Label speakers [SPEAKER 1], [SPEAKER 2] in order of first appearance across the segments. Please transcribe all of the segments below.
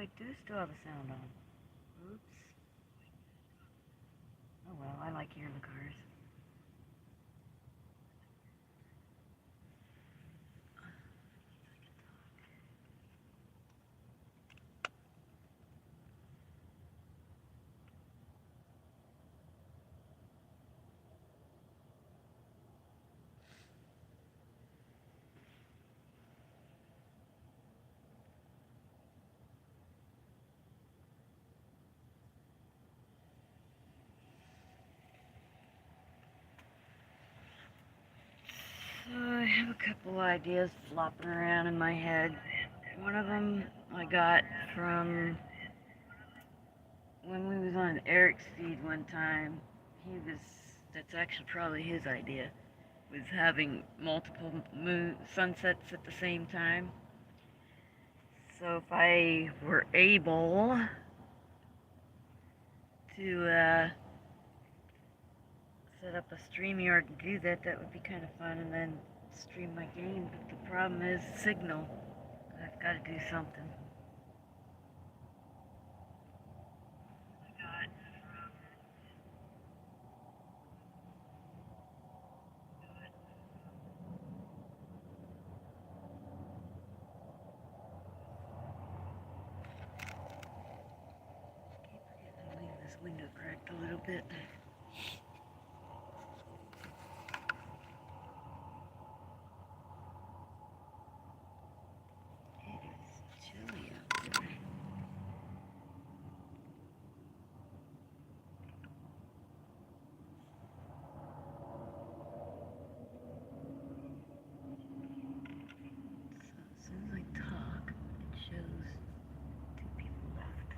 [SPEAKER 1] I do still have a sound on. Oops. Oh well, I like hearing the cars. So I have a couple ideas flopping around in my head. One of them I got from when we was on Eric's feed one time. That's actually probably his idea, was having multiple sunsets at the same time. So if I were able to set up a StreamYard and do that, that would be kind of fun, and then stream my game. But the problem is signal. I've got to do something. Keep forgetting to leave this window cracked a little bit. It is chilly outside. So as soon as I talk, it shows 2 people left.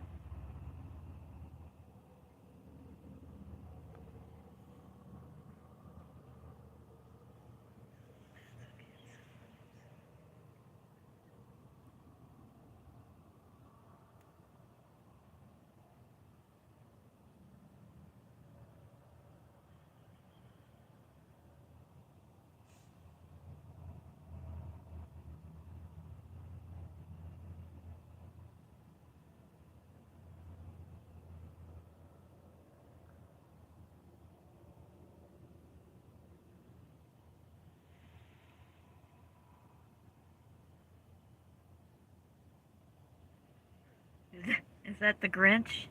[SPEAKER 1] Is that the Grinch?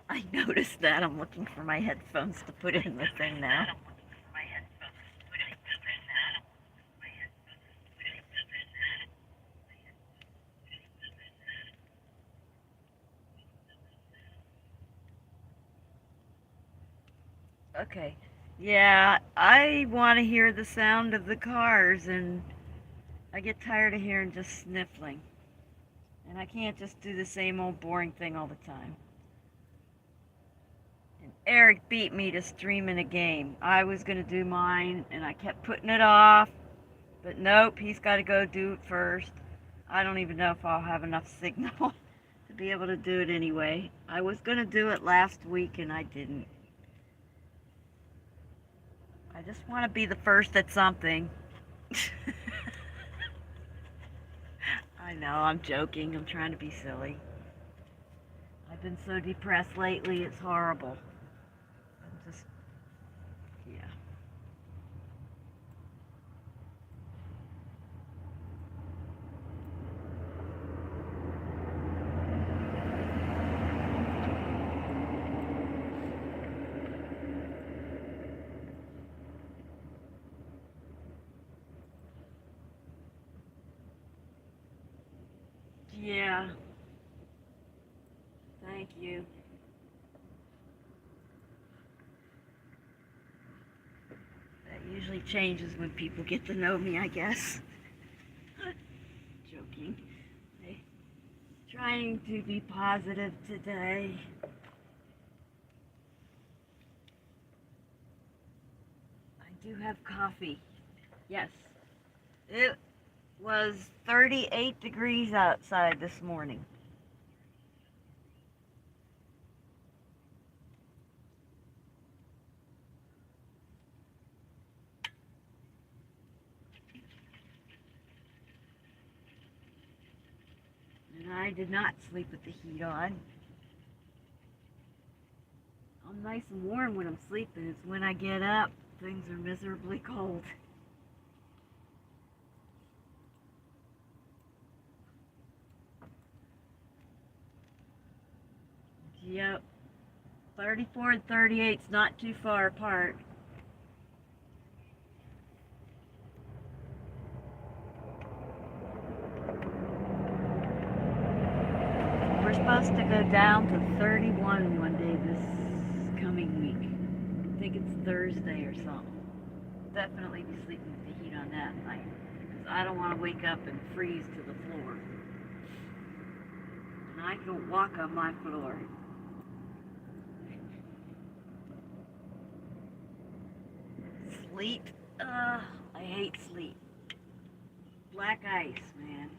[SPEAKER 1] I noticed that. I'm looking for my headphones to put in the thing now. Okay. Yeah, I want to hear the sound of the cars, and I get tired of hearing just sniffling. And I can't just do the same old boring thing all the time. And Eric beat me to streaming a game. I was going to do mine, and I kept putting it off. But nope, he's got to go do it first. I don't even know if I'll have enough signal to be able to do it anyway. I was going to do it last week, and I didn't. I just want to be the first at something. I know, I'm joking. I'm trying to be silly. I've been so depressed lately, it's horrible. I'm just, yeah. Yeah. Thank you. That usually changes when people get to know me, I guess. Joking. Hey, trying to be positive today. I do have coffee. Yes. It, was 38 degrees outside this morning. And I did not sleep with the heat on. I'm nice and warm when I'm sleeping. It's when I get up, things are miserably cold. Yep, 34 and 38 is not too far apart. We're supposed to go down to 31 one day this coming week. I think it's Thursday or something. Definitely be sleeping with the heat on that night, because I don't want to wake up and freeze to the floor. And I don't walk on my floor. Sleep? I hate sleep. Black ice, man.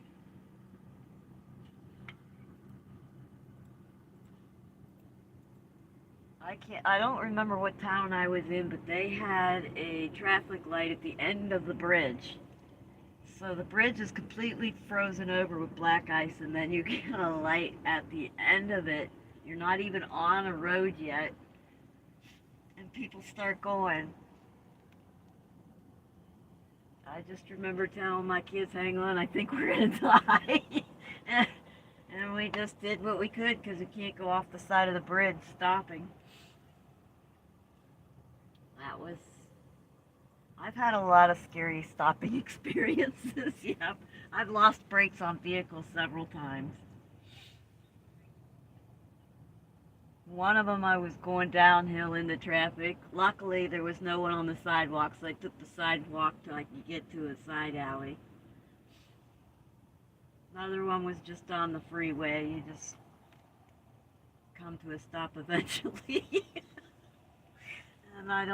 [SPEAKER 1] I don't remember what town I was in, but they had a traffic light at the end of the bridge. So the bridge is completely frozen over with black ice, and then you get a light at the end of it. You're not even on a road yet, and people start going. I just remember telling my kids, hang on, I think we're going to die. And we just did what we could, because we can't go off the side of the bridge stopping. I've had a lot of scary stopping experiences. Yeah, I've lost brakes on vehicles several times. One of them, I was going downhill in the traffic. Luckily, there was no one on the sidewalk, so I took the sidewalk till I could get to a side alley. Another one was just on the freeway. You just come to a stop eventually. And I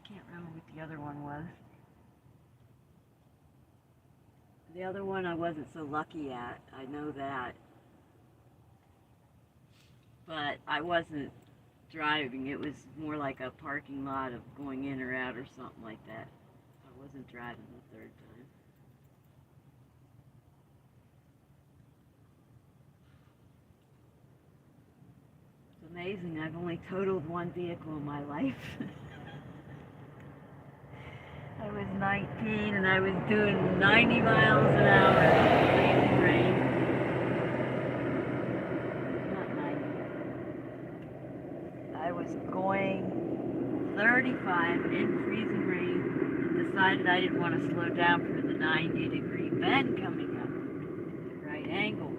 [SPEAKER 1] can't remember what the other one was. The other one I wasn't so lucky at, I know that. But I wasn't driving. It was more like a parking lot of going in or out or something like that. I wasn't driving the third time. It's amazing. I've only totaled one vehicle in my life. I was 19 and I was doing 90 miles an hour in freezing rain. Not 90. I was going 35 in freezing rain and decided I didn't want to slow down for the 90-degree bend coming up at right angle.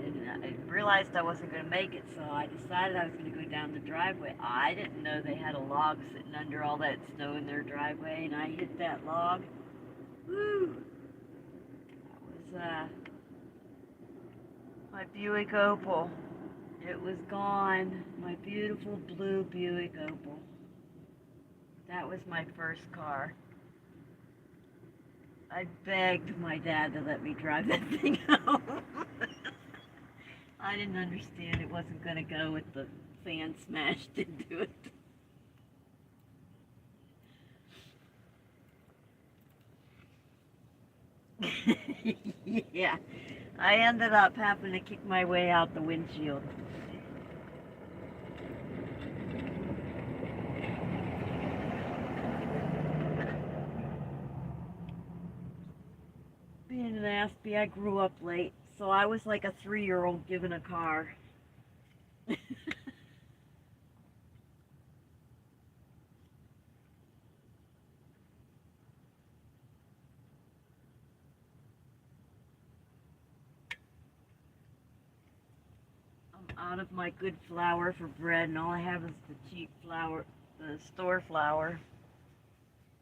[SPEAKER 1] And I realized I wasn't going to make it, so I decided I was going to go down the driveway. I didn't know they had a log sitting under all that snow in their driveway, and I hit that log. Woo! That was my Buick Opal. It was gone. My beautiful blue Buick Opal. That was my first car. I begged my dad to let me drive that thing home. I didn't understand it wasn't going to go with the fan smashed into it. Yeah, I ended up having to kick my way out the windshield. Being an Aspie, I grew up late, so I was like a 3-year-old given a car. Out of my good flour for bread, and all I have is the cheap flour, the store flour.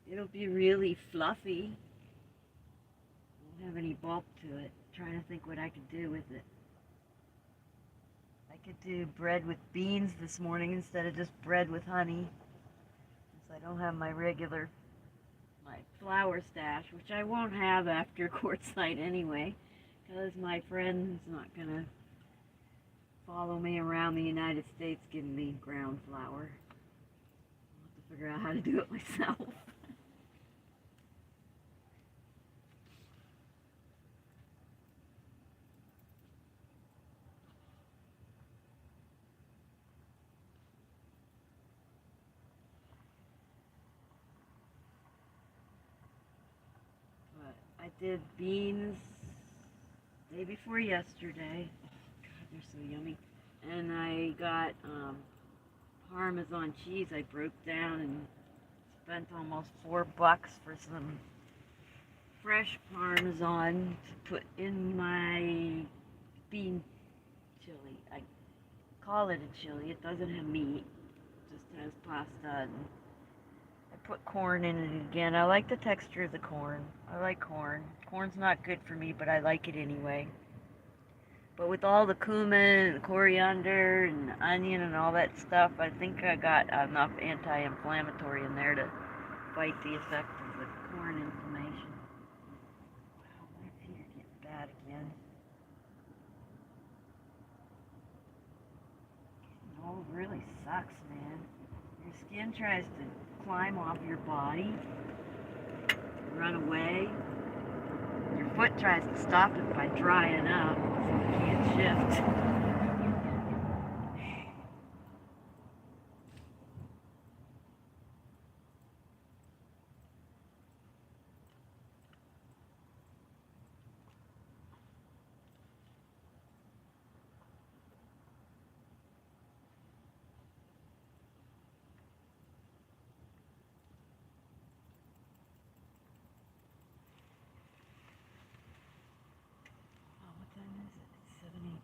[SPEAKER 1] It'll be really fluffy. Won't have any bulk to it. I'm trying to think what I could do with it. I could do bread with beans this morning instead of just bread with honey, since I don't have my regular my flower stash, which I won't have after quartzite anyway, because my friend's not going to follow me around the United States giving me ground flower. I'll have to figure out how to do it myself. But I did beans day before yesterday. Oh, God, they're so yummy. And I got Parmesan cheese I broke down and spent almost $4 for some fresh Parmesan to put in my bean chili. I call it a chili. It doesn't have meat. It just has pasta. And I put corn in it again. I like the texture of the corn. I like corn. Corn's not good for me, but I like it anyway. But with all the cumin and coriander and onion and all that stuff, I think I got enough anti-inflammatory in there to fight the effect of the corn inflammation. Wow, my feet are getting bad again. It all really sucks, man. Your skin tries to climb off your body, run away. Your foot tries to stop it by drying up, so it can't shift. Oh, what time is it? It's 7:18.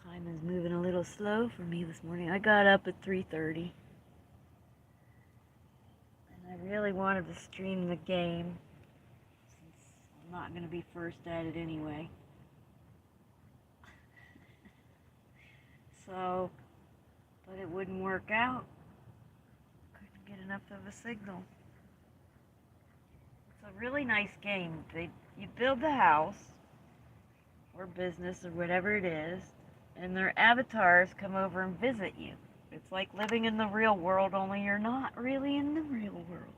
[SPEAKER 1] Time is moving a little slow for me this morning. I got up at 3:30. And I really wanted to stream the game, since I'm not going to be first at it anyway. So, but it wouldn't work out. Couldn't get enough of a signal. It's a really nice game. You build the house, or business, or whatever it is, and their avatars come over and visit you. It's like living in the real world, only you're not really in the real world.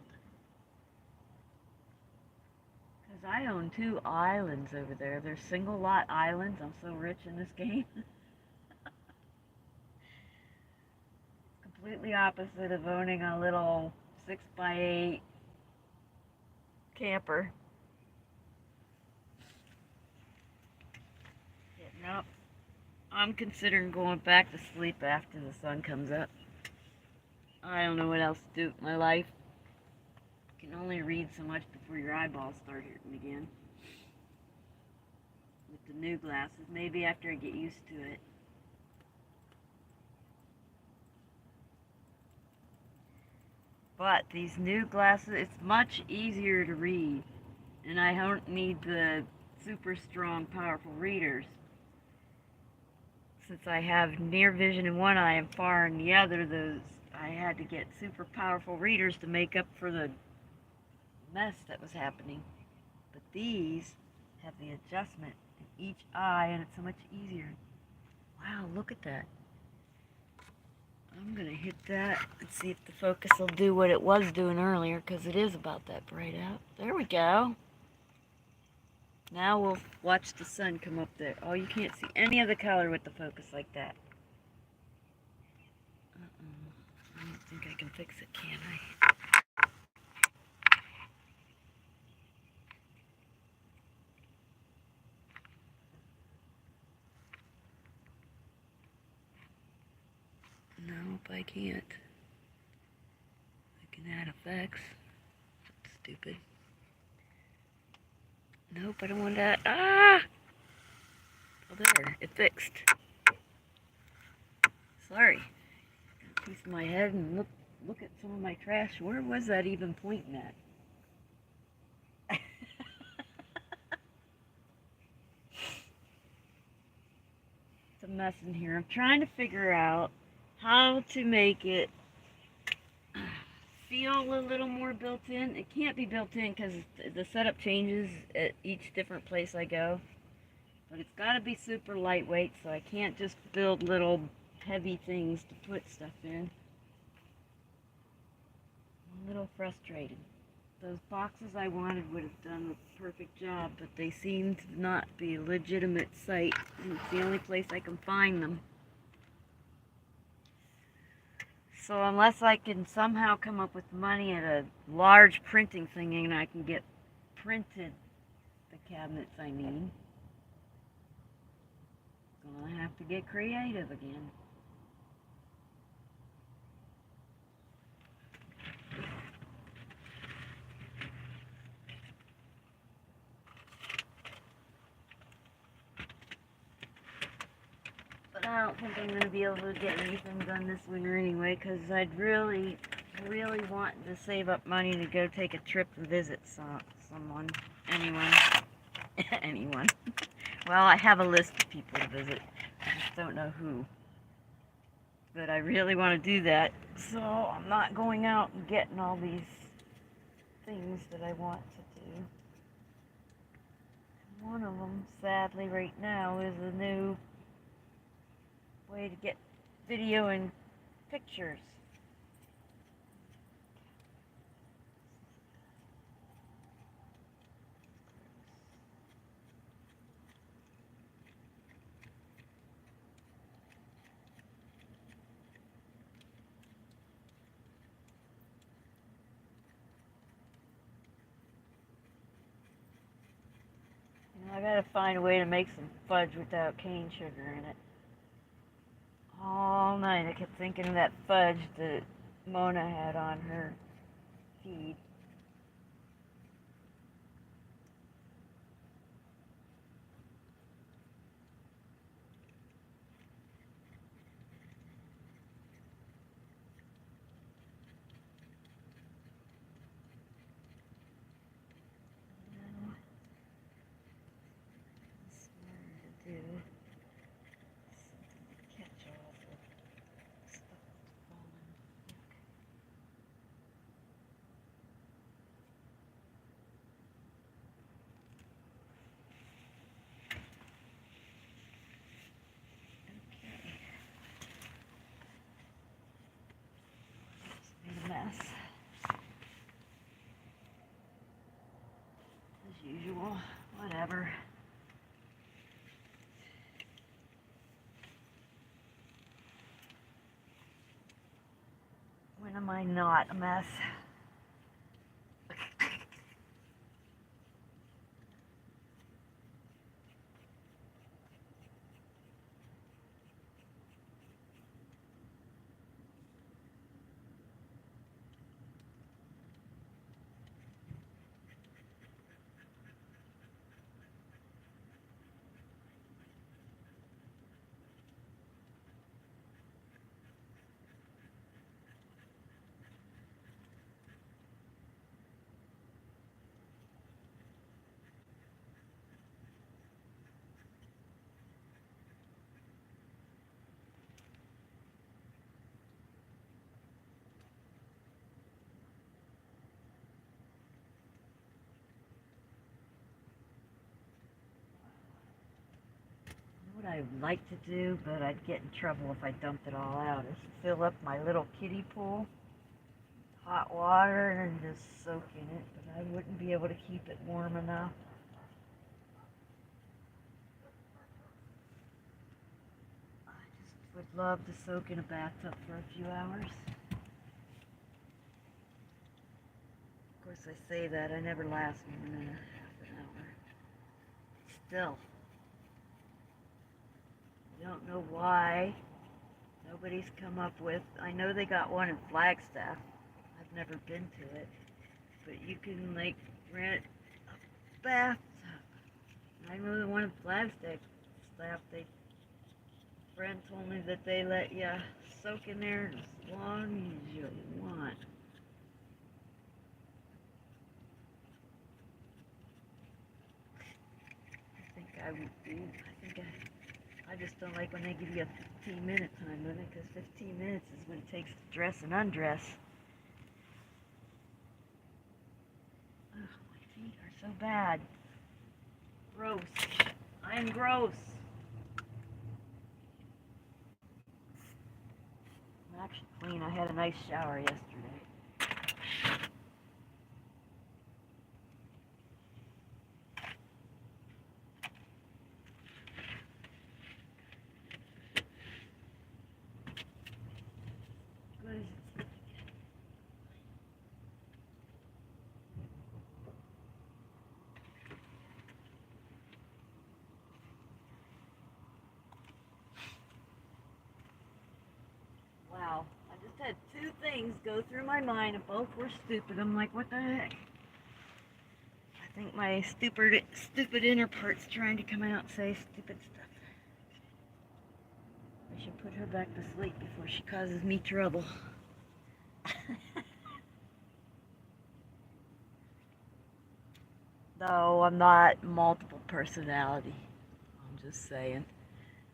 [SPEAKER 1] Because I own 2 islands over there. They're single lot islands. I'm so rich in this game. Completely opposite of owning a little 6x8 camper. Getting up. I'm considering going back to sleep after the sun comes up. I don't know what else to do with my life. You can only read so much before your eyeballs start hurting again. With the new glasses, maybe after I get used to it. But these new glasses, it's much easier to read. And I don't need the super strong, powerful readers. Since I have near vision in one eye and far in the other, I had to get super powerful readers to make up for the mess that was happening. But these have the adjustment in each eye, and it's so much easier. Wow, look at that. I'm going to hit that and see if the focus will do what it was doing earlier, because it is about that bright out. There we go. Now we'll watch the sun come up there. Oh, you can't see any of the color with the focus like that. I don't think I can fix it, can I? Nope, I can't. I can add effects. That's stupid. Nope, I don't want that. Ah! Oh, there. It fixed. Sorry. Got a piece of my head and look at some of my trash. Where was that even pointing at? It's a mess in here. I'm trying to figure out how to make it feel a little more built in. It can't be built in because the setup changes at each different place I go. But it's got to be super lightweight, so I can't just build little heavy things to put stuff in. A little frustrating. Those boxes I wanted would have done a perfect job, but they seem to not be a legitimate site, and it's the only place I can find them. So unless I can somehow come up with money at a large printing thing and I can get printed the cabinets I need, I'm gonna have to get creative again. But I don't think I'm going to be able to get anything done this winter anyway, because I'd really want to save up money to go take a trip and visit someone. Anyone. Anyone. Well, I have a list of people to visit. I just don't know who. But I really want to do that, so I'm not going out and getting all these things that I want to do. One of them, sadly, right now, is a new way to get video and pictures. I gotta find a way to make some fudge without cane sugar in it. All night I kept thinking of that fudge that Mona had on her feed. Mess. As usual, whatever. When am I not a mess? What I'd like to do, but I'd get in trouble if I dumped it all out, is fill up my little kiddie pool, hot water, and just soak in it, but I wouldn't be able to keep it warm enough. I just would love to soak in a bathtub for a few hours. Of course, I say that, I never last more than half an hour. Still. I don't know why nobody's come up with, I know they got one in Flagstaff. I've never been to it. But you can like rent a bathtub. I know the one in Flagstaff, friend told me that they let you soak in there as long as you want. I think I would do, I just don't like when they give you a 15-minute time limit, because 15 minutes is what it takes to dress and undress. Ugh, my feet are so bad. Gross. I'm gross. I'm actually clean. I had a nice shower yesterday. What is it? Wow. I just had two things go through my mind and both were stupid. I'm like, what the heck? I think my stupid inner part's trying to come out and say stupid stuff. I should put her back to sleep before she causes me trouble. No, I'm not multiple personality. I'm just saying.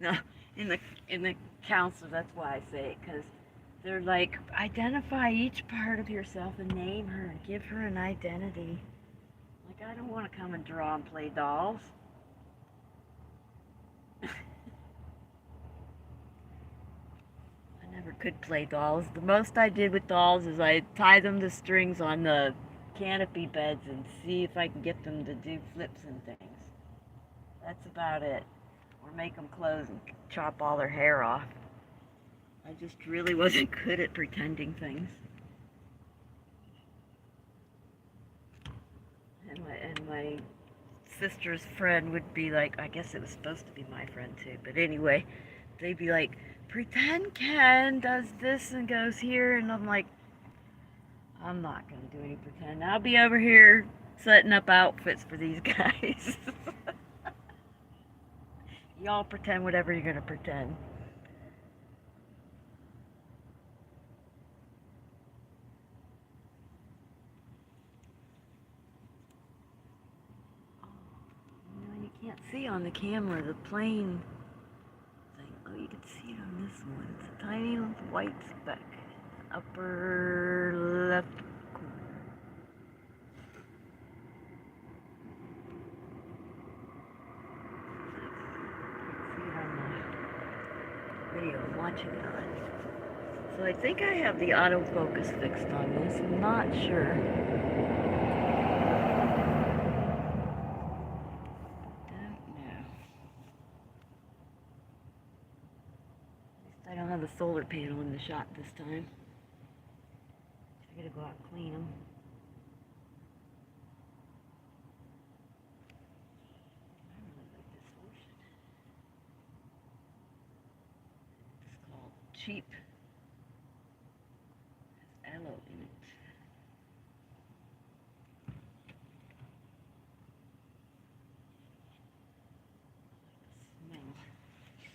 [SPEAKER 1] No, in the in the counselor, that's why I say it, because they're like, identify each part of yourself and name her and give her an identity. Like, I don't want to come and draw and play dolls. I never could play dolls. The most I did with dolls is I tie them to strings on the canopy beds and see if I can get them to do flips and things. That's about it. Or make them close and chop all their hair off. I just really wasn't good at pretending things. And my sister's friend would be like, I guess it was supposed to be my friend too, but anyway, they'd be like, pretend Ken does this and goes here, and I'm like, I'm not going to do any pretend. I'll be over here setting up outfits for these guys. Y'all pretend whatever you're going to pretend. You can't see on the camera the plane thing. Oh, you can see it on this one. It's a tiny white speck. Upper left corner. See it on the video I'm watching it on. So I think I have the autofocus fixed on this. I'm not sure. I don't have a solar panel in the shot this time. I gotta go out and clean them. I really like this lotion. It's called Cheap. It has aloe in it. I like the smell.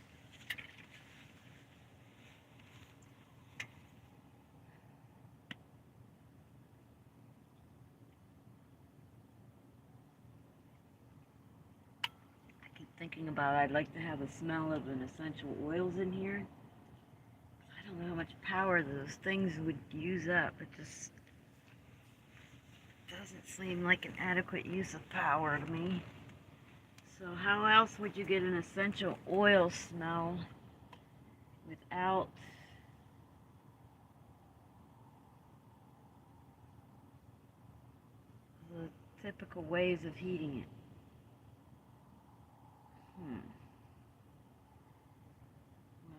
[SPEAKER 1] Thinking about I'd like to have the smell of an essential oils in here. I don't know how much power those things would use up. It just doesn't seem like an adequate use of power to me. So how else would you get an essential oil smell without the typical ways of heating it?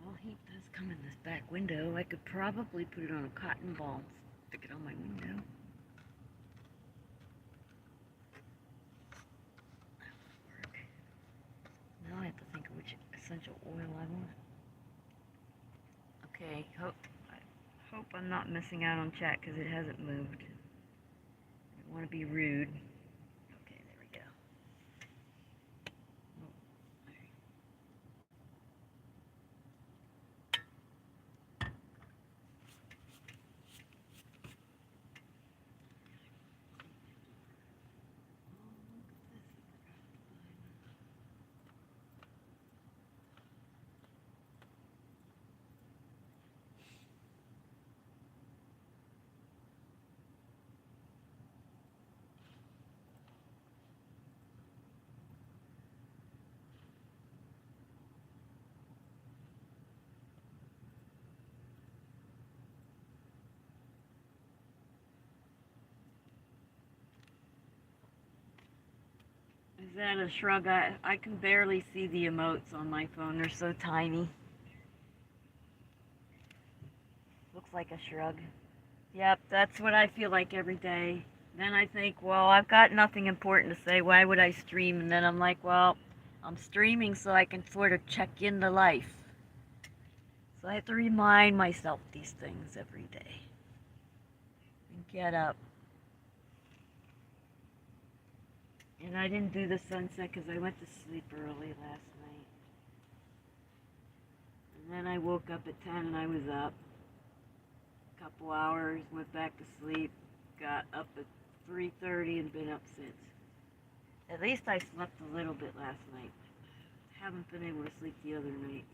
[SPEAKER 1] Well, heat does come in this back window. I could probably put it on a cotton ball and stick it on my window. That would work. Now I have to think of which essential oil I want. Okay, I hope I'm not missing out on chat because it hasn't moved. I don't want to be rude. Okay, there we go. Is that a shrug? I can barely see the emotes on my phone. They're so tiny. Looks like a shrug. Yep, that's what I feel like every day. Then I think, well, I've got nothing important to say. Why would I stream? And then I'm like, well, I'm streaming so I can sort of check into life. So I have to remind myself these things every day. And get up. And I didn't do the sunset because I went to sleep early last night. And then I woke up at 10 and I was up. A couple hours, went back to sleep, got up at 3:30 and been up since. At least I slept a little bit last night. Haven't been able to sleep the other nights.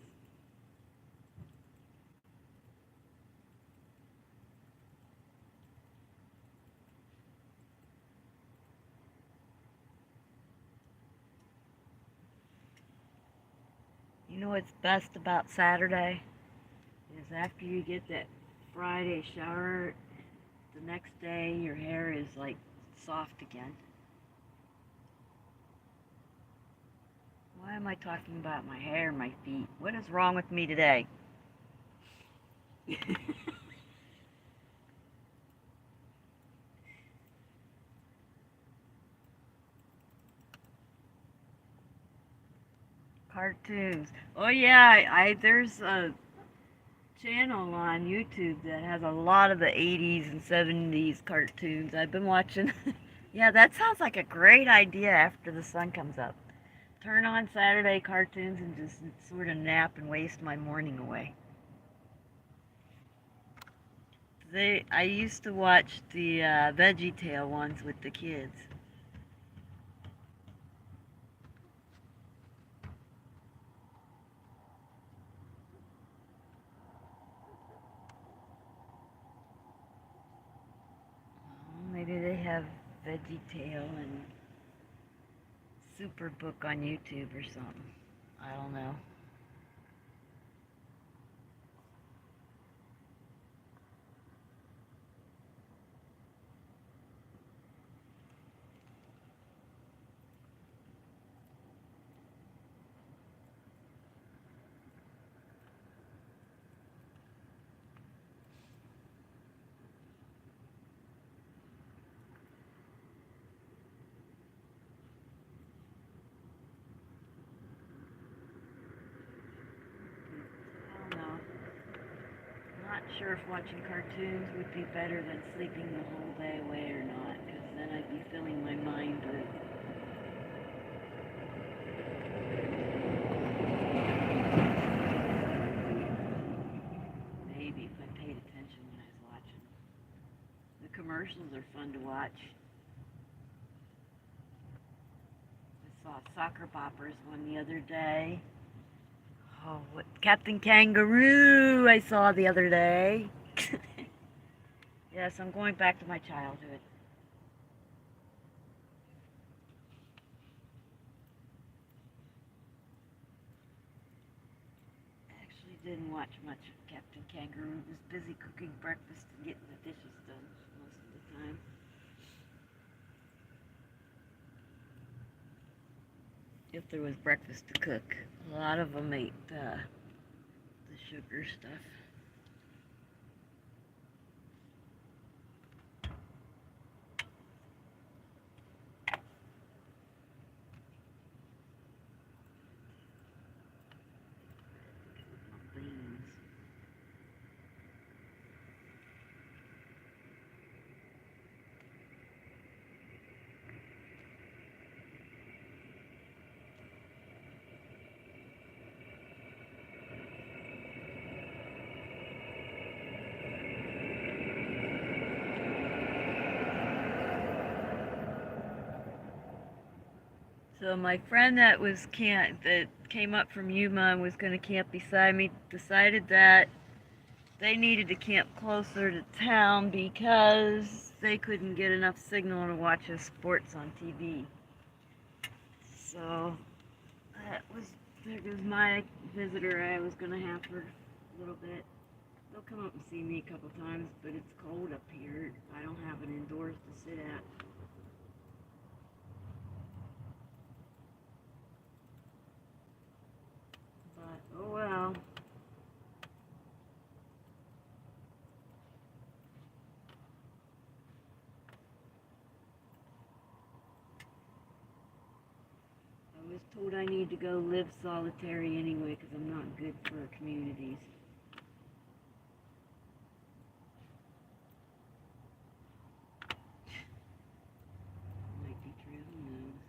[SPEAKER 1] You know what's best about Saturday? Is after you get that Friday shower, the next day your hair is like soft again. Why am I talking about my hair and my feet? What is wrong with me today? Cartoons. Oh yeah, I there's a channel on YouTube that has a lot of the 80s and 70s cartoons. I've been watching. Yeah, that sounds like a great idea after the sun comes up. Turn on Saturday cartoons and just sort of nap and waste my morning away. I used to watch the Veggie Tale ones with the kids. Maybe they have Veggie Tale and Superbook on YouTube or something. I don't know. I don't know. Not sure if watching cartoons would be better than sleeping the whole day away or not, because then I'd be filling my mind with maybe if I paid attention when I was watching. The commercials are fun to watch. I saw Soccer Boppers one the other day. Oh, what Captain Kangaroo I saw the other day. Yes, I'm going back to my childhood. Actually didn't watch much of Captain Kangaroo. Was busy cooking breakfast and getting the dishes done most of the time. If there was breakfast to cook. A lot of them ate the sugar stuff. Beans. So my friend that came up from Yuma and was going to camp beside me decided that they needed to camp closer to town because they couldn't get enough signal to watch the sports on TV. So there goes my visitor I was going to have for a little bit. They'll come up and see me a couple times, but it's cold up here. I don't have an indoors to sit at. Oh well. I was told I need to go live solitary anyway because I'm not good for communities. Might be true, who knows.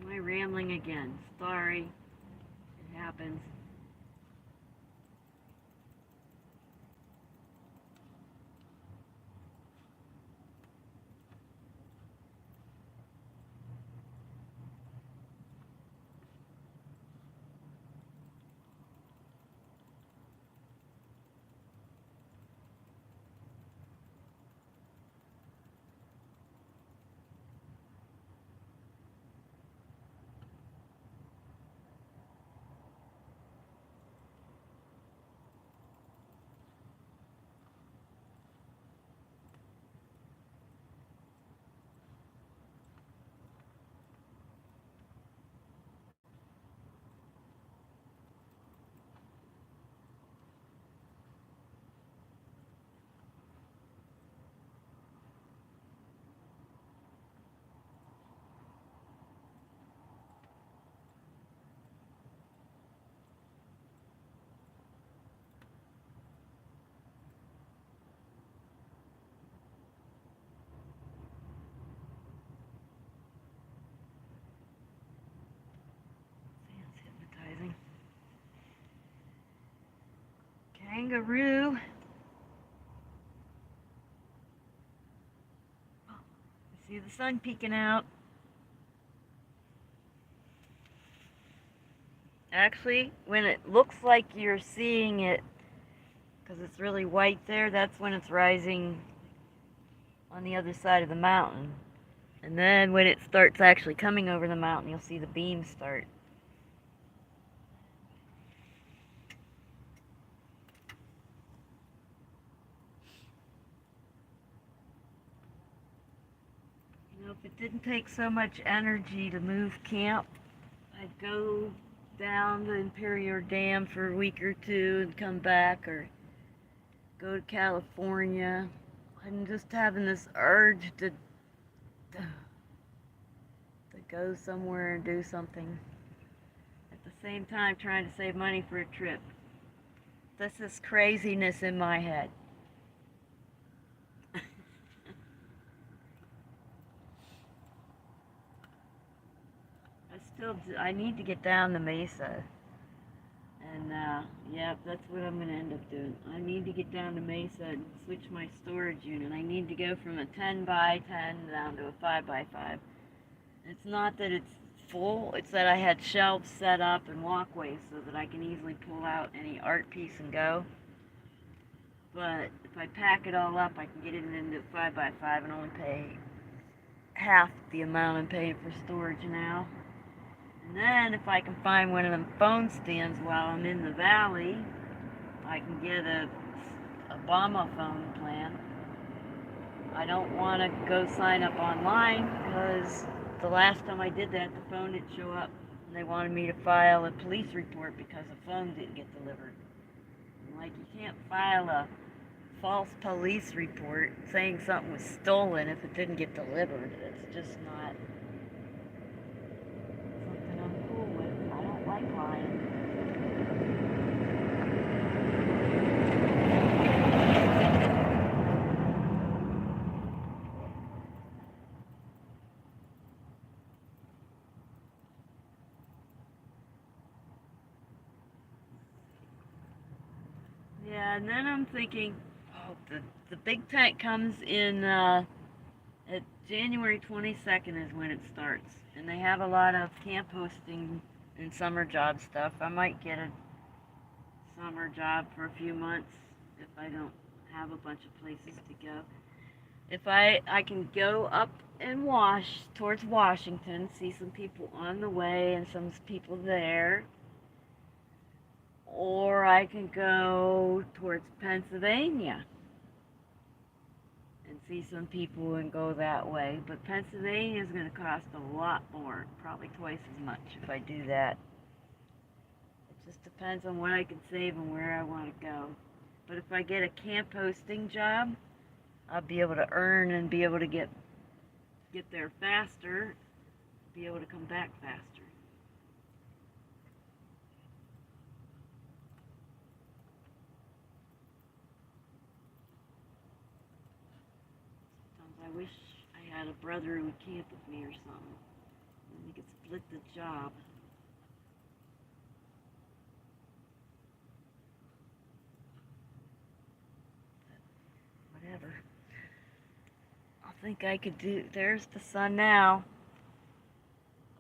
[SPEAKER 1] Am I rambling again? Sorry. It happens. Sounds hypnotizing. Kangaroo. I see the sun peeking out. Actually, when it looks like you're seeing it, because it's really white there, that's when it's rising on the other side of the mountain. And then when it starts actually coming over the mountain, you'll see the beams start. You know, if it didn't take so much energy to move camp, I'd go down the Imperial Dam for a week or two and come back, or go to California. I'm just having this urge to go somewhere and do something. At the same time, trying to save money for a trip. This is craziness in my head. I need to get down the Mesa. And, yeah, that's what I'm going to end up doing. I need to get down to Mesa and switch my storage unit. I need to go from a 10 by 10 down to a 5 by 5. It's not that it's full, it's that I had shelves set up and walkways so that I can easily pull out any art piece and go. But if I pack it all up, I can get it into 5 by 5 and only pay half the amount I'm paying for storage now. And then if I can find one of them phone stands while I'm in the valley, I can get a Obama phone plan. I don't want to go sign up online because the last time I did that, the phone didn't show up. And they wanted me to file a police report because the phone didn't get delivered. I'm like, you can't file a false police report saying something was stolen if it didn't get delivered. It's just not something I'm cool with. I don't like lying. Yeah, and then I'm thinking, oh, the big tank comes in at January 22nd is when it starts, and they have a lot of camp hosting and summer job stuff. I might get a summer job for a few months if I don't have a bunch of places to go. If I can go up and towards Washington, see some people on the way and some people there, or I can go towards Pennsylvania and see some people and go that way. But Pennsylvania is going to cost a lot more, probably twice as much if I do that. It just depends on what I can save and where I want to go. But if I get a camp hosting job, I'll be able to earn and be able to get there faster, be able to come back faster. Sometimes I wish I had a brother who would camp with me or something, and we could split the job. Whatever. I think I could do. There's the sun now.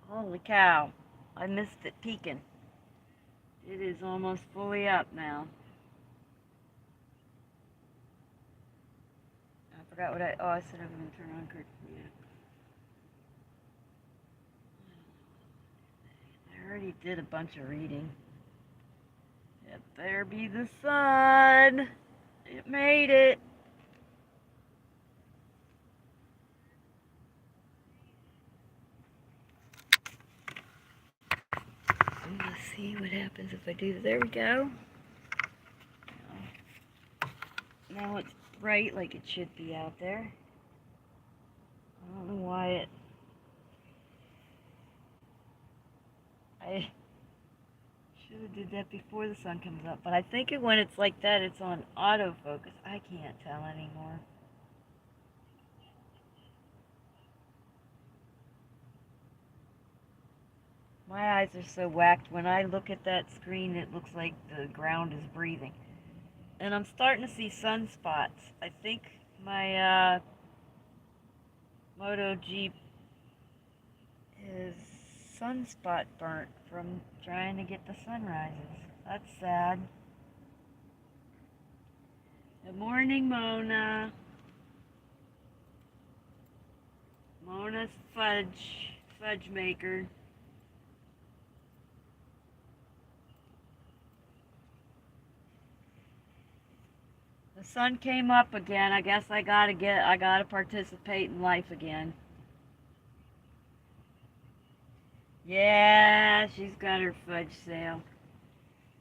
[SPEAKER 1] Holy cow. I missed it peeking. It is almost fully up now. I forgot what I said I was going to turn on curtain. Yeah. I already did a bunch of reading. It better be the sun. It made it. Let's see what happens if I do that. There we go. Now it's bright like it should be out there. I don't know why I should have did that before the sun comes up. But I think when it's like that, it's on autofocus. I can't tell anymore. My eyes are so whacked. When I look at that screen, it looks like the ground is breathing. And I'm starting to see sunspots. I think my Moto Jeep is sunspot burnt from trying to get the sunrises. That's sad. Good morning, Mona. Mona's fudge maker. The sun came up again. I guess I gotta participate in life again. Yeah, she's got her fudge sale.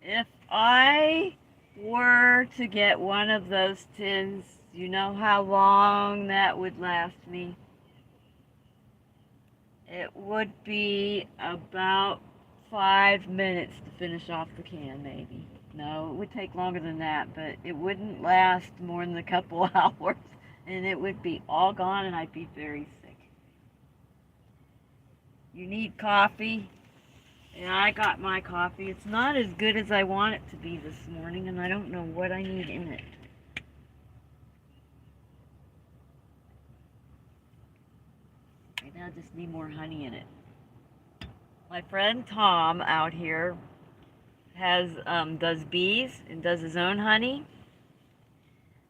[SPEAKER 1] If I were to get one of those tins, you know how long that would last me? It would be about 5 minutes to finish off the can, maybe. No, it would take longer than that, but it wouldn't last more than a couple hours, and it would be all gone, and I'd be very sick. You need coffee? Yeah, I got my coffee. It's not as good as I want it to be this morning, and I don't know what I need in it. Right now, I just need more honey in it. My friend Tom out here does bees and does his own honey,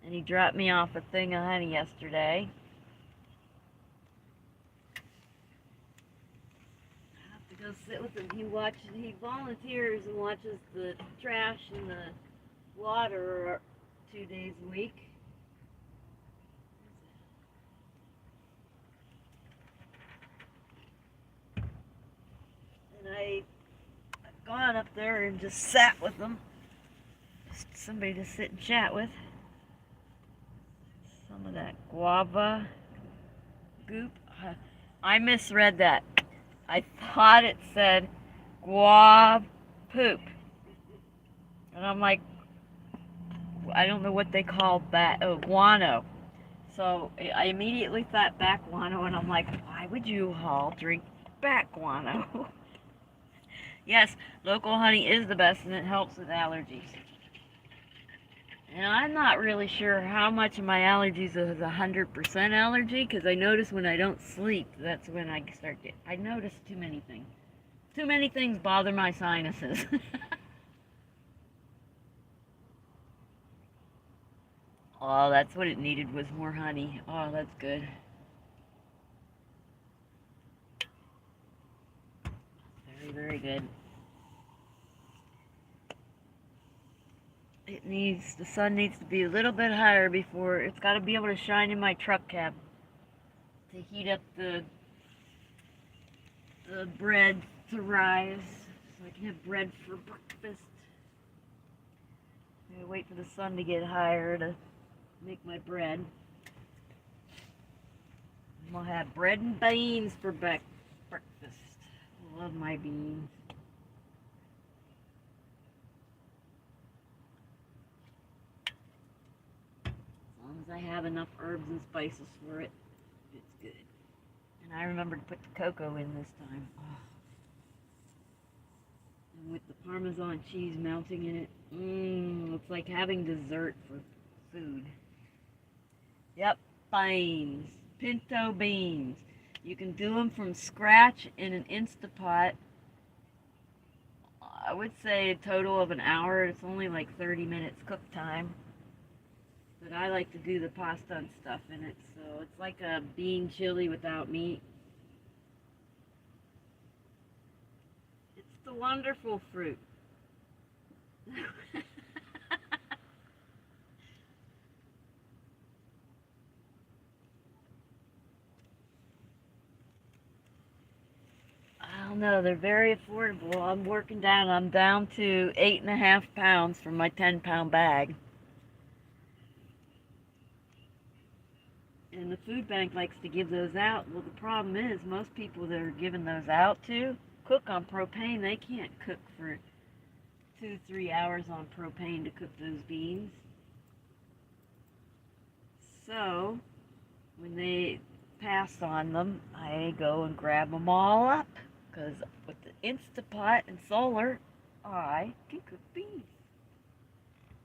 [SPEAKER 1] and he dropped me off a thing of honey yesterday. I have to go sit with him. He volunteers and watches the trash and the water 2 days a week. And I've gone up there and just sat with them. Just somebody to sit and chat with. Some of that guava goop. I misread that. I thought it said guava poop. And I'm like, I don't know what they call that. Oh, guano. So I immediately thought back guano, and I'm like, why would you all drink back guano? Yes, local honey is the best, and it helps with allergies. And I'm not really sure how much of my allergies is 100% allergy, because I notice when I don't sleep, that's when I start getting... I notice too many things. Too many things bother my sinuses. Oh, that's what it needed, was more honey. Oh, that's good. Very, very good. The sun needs to be a little bit higher before, it's got to be able to shine in my truck cab to heat up the bread to rise so I can have bread for breakfast. I'm gonna wait for the sun to get higher to make my bread. I'm gonna have bread and beans for breakfast. I love my beans. As long as I have enough herbs and spices for it, it's good. And I remember to put the cocoa in this time. Oh. And with the Parmesan cheese melting in it, it's like having dessert for food. Yep, beans, pinto beans. You can do them from scratch in an Instapot. I would say a total of an hour. It's only like 30 minutes cook time. But I like to do the pasta and stuff in it, so it's like a bean chili without meat. It's the wonderful fruit. I don't know, they're very affordable. I'm down to 8.5 pounds for my 10-pound bag. And the food bank likes to give those out. Well, the problem is most people that are giving those out to cook on propane. They can't cook for 2-3 hours on propane to cook those beans. So when they pass on them, I go and grab them all up, because with the Instapot and solar, I can cook beans.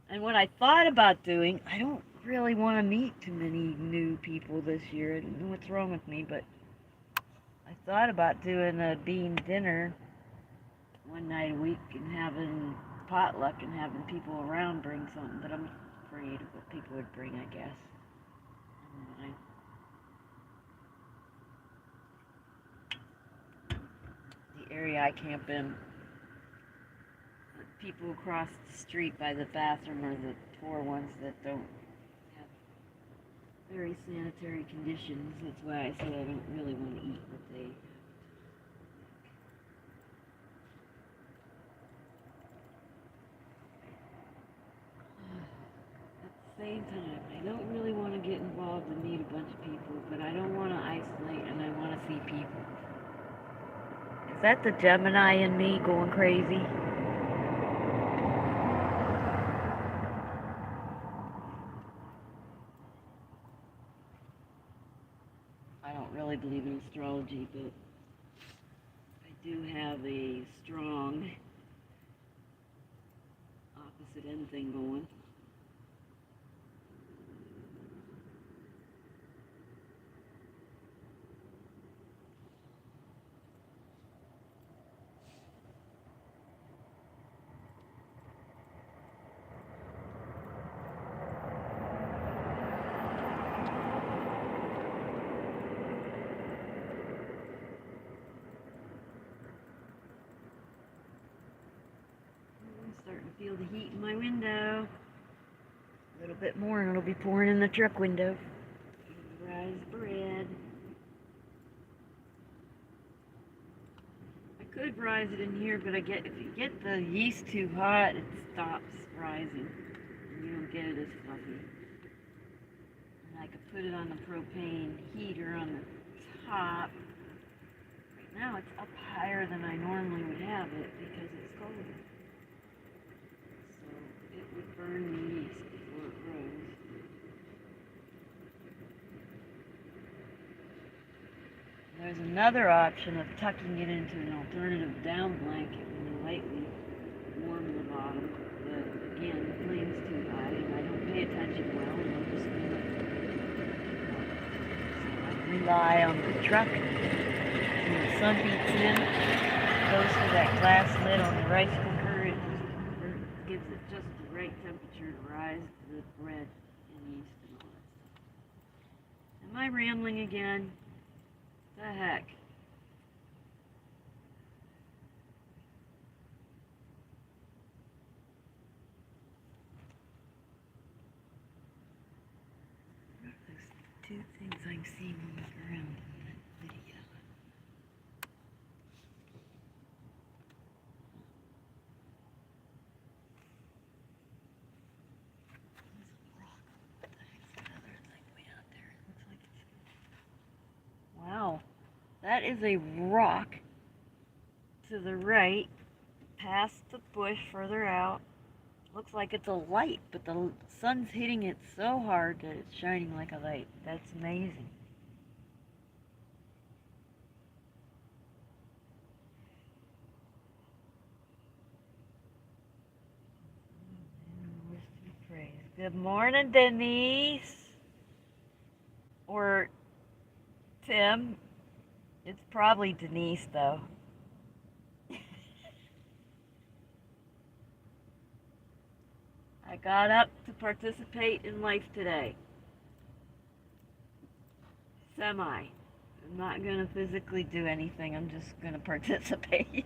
[SPEAKER 1] And what I thought about doing, I don't really want to meet too many new people this year. I don't know what's wrong with me, but I thought about doing a bean dinner one night a week and having potluck and having people around bring something, but I'm afraid of what people would bring, I guess. The area I camp in, people across the street by the bathroom are the poor ones that don't have very sanitary conditions. That's why I said I don't really want to eat what they have. At the same time, I don't really want to get involved and meet a bunch of people, but I don't want to isolate and I want to see people. Is that the Gemini in me going crazy? I don't really believe in astrology, but I do have a strong opposite end thing going. Starting to feel the heat in my window. A little bit more and it'll be pouring in the truck window. Rise bread. I could rise it in here, but if you get the yeast too hot, it stops rising. And you don't get it as fluffy. And I could put it on the propane heater on the top. Right now it's up higher than I normally would have it because it's colder. It would burn the yeast before it rose. There's another option of tucking it into an alternative down blanket when you lightly warm the bottom. But again, the flame's too high and I don't pay attention well, and I'm just going to rely on the truck. When the sun beats in, it goes through that glass lid on the rice cooker. It just gives it just the right temperature to rise the bread and yeast and all that stuff. Am I rambling again? The heck? two things I'm seeing move around in that video. There's a rock. What the heck's that other thing way out there? It looks like it's... Wow. That is a rock to the right, past the bush further out. Looks like it's a light, but the sun's hitting it so hard that it's shining like a light. That's amazing. Good morning, Denise. Or Tim. It's probably Denise, though. I got up to participate in life today. Semi. I'm not going to physically do anything. I'm just going to participate.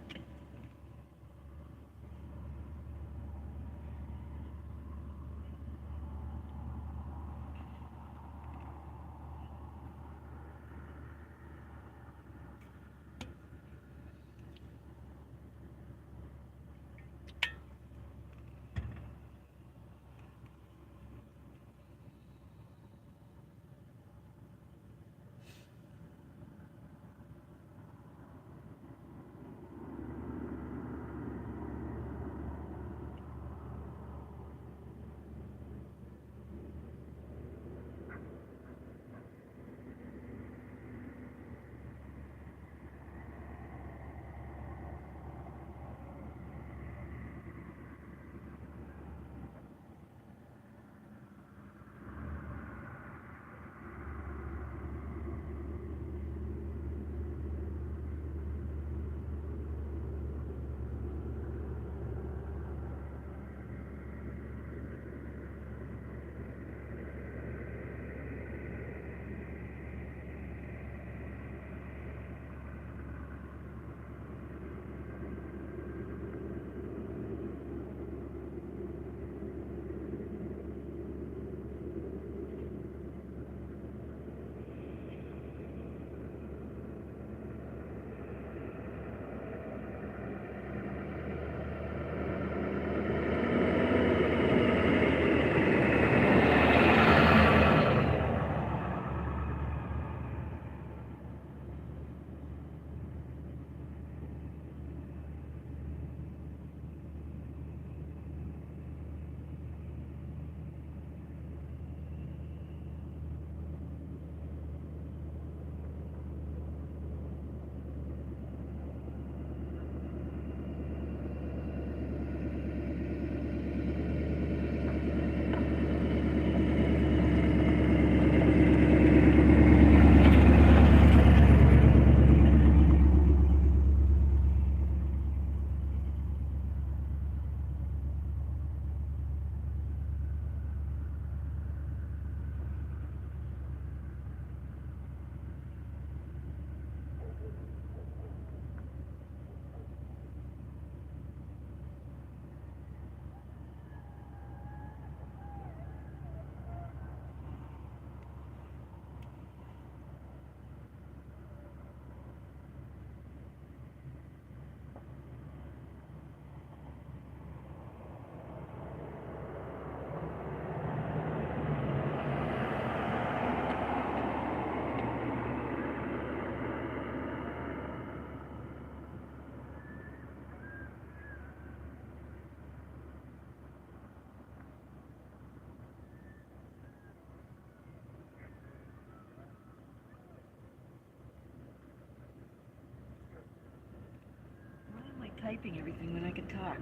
[SPEAKER 1] Typing everything when I can talk.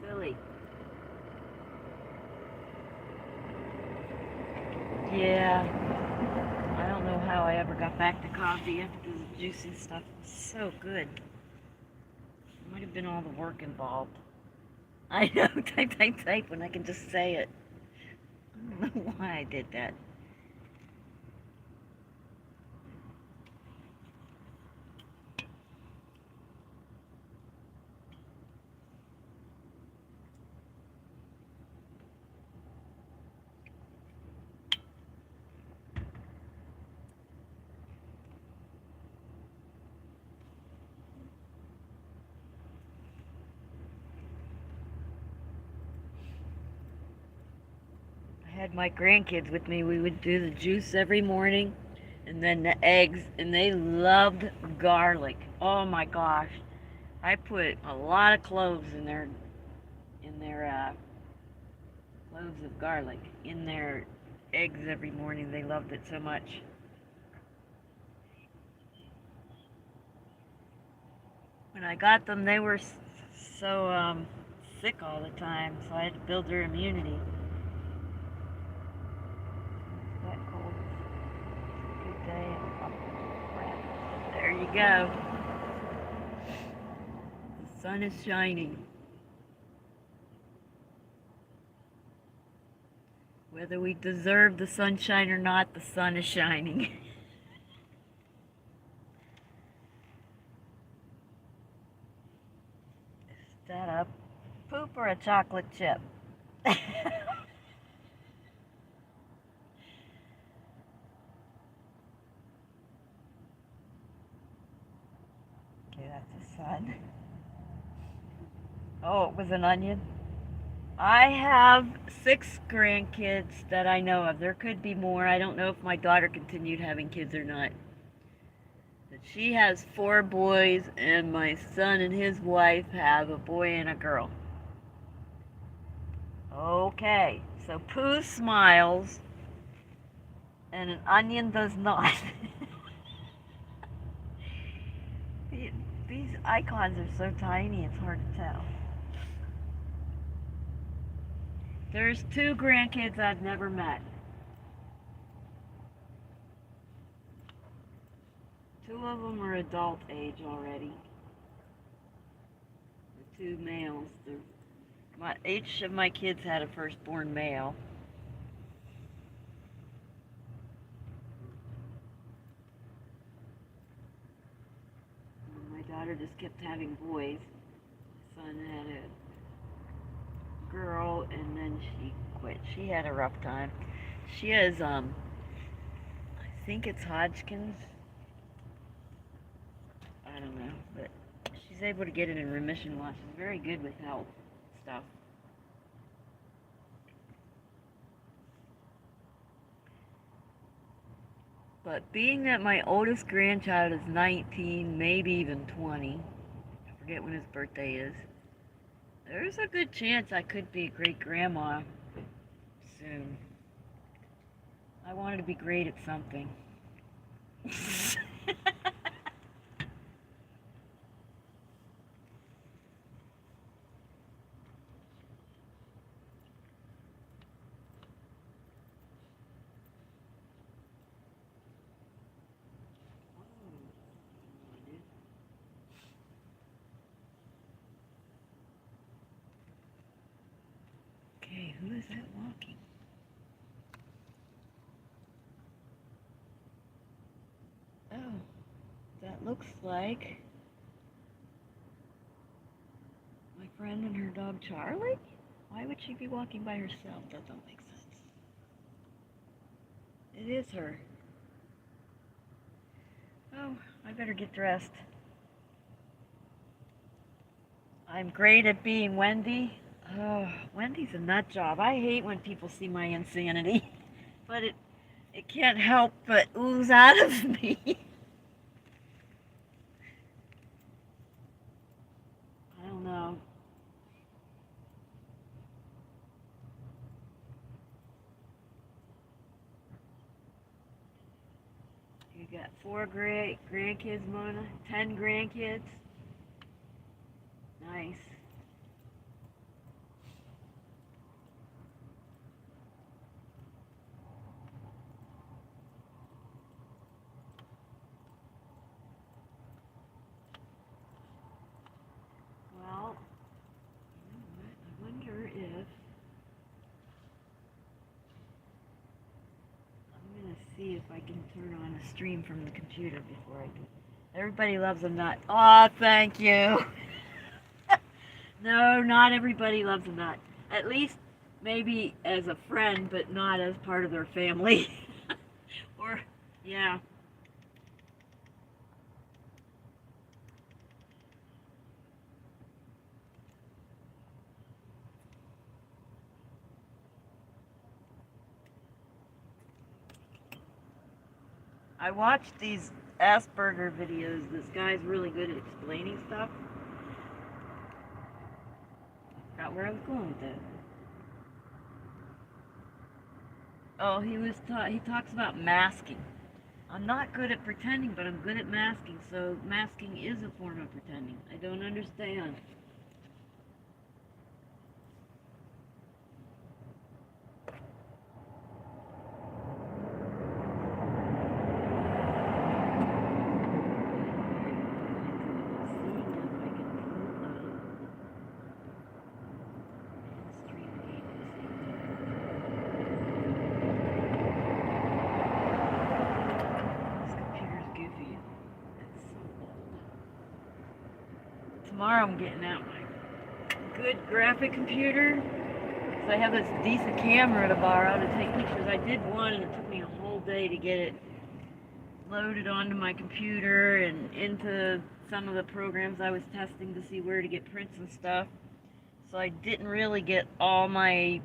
[SPEAKER 1] Silly. Yeah. I don't know how I ever got back to coffee after the juicy stuff was so good. Might have been all the work involved. I know, type when I can just say it. I don't know why I did that. had my grandkids with me, we would do the juice every morning and then the eggs, and they loved garlic. Oh my gosh. I put a lot of cloves in their cloves of garlic in their eggs every morning. They loved it so much. When I got them, they were so sick all the time, so I had to build their immunity. That cold. Good day. There you go. The sun is shining. Whether we deserve the sunshine or not, the sun is shining. Is that a poop or a chocolate chip? Okay, that's the sun. Oh, it was an onion? I have 6 grandkids that I know of. There could be more. I don't know if my daughter continued having kids or not. But she has 4 boys, and my son and his wife have a boy and a girl. Okay, so Pooh smiles, and an onion does not. These icons are so tiny, it's hard to tell. There's 2 grandkids I've never met. 2 of them are adult age already. The 2 males. Each of my kids had a firstborn male. My daughter just kept having boys. My son had a girl, and then she quit. She had a rough time. She has, I think it's Hodgkin's. I don't know, but she's able to get it in remission while she's very good with health stuff. But being that my oldest grandchild is 19, maybe even 20, I forget when his birthday is, there's a good chance I could be a great-grandma soon. I wanted to be great at something. Okay, who is that walking? Oh, that looks like my friend and her dog Charlie? Why would she be walking by herself? That don't make sense. It is her. Oh, I better get dressed. I'm great at being Wendy. Oh, Wendy's a nut job. I hate when people see my insanity, but it can't help but ooze out of me. I don't know. You got 4 great grandkids, Mona. 10 grandkids. Nice. Well, I wonder if I'm gonna see if I can turn on a stream from the computer before I do. Everybody loves a nut. Oh, thank you. No, not everybody loves a nut. At least maybe as a friend, but not as part of their family. Or, yeah. I watched these Asperger videos. This guy's really good at explaining stuff. Forgot where I was going with that. Oh, he talks about masking. I'm not good at pretending, but I'm good at masking. So masking is a form of pretending. I don't understand. Tomorrow I'm getting out my good graphic computer, so I have this decent camera to borrow to take pictures. I did one and it took me a whole day to get it loaded onto my computer and into some of the programs I was testing to see where to get prints and stuff. So I didn't really get all my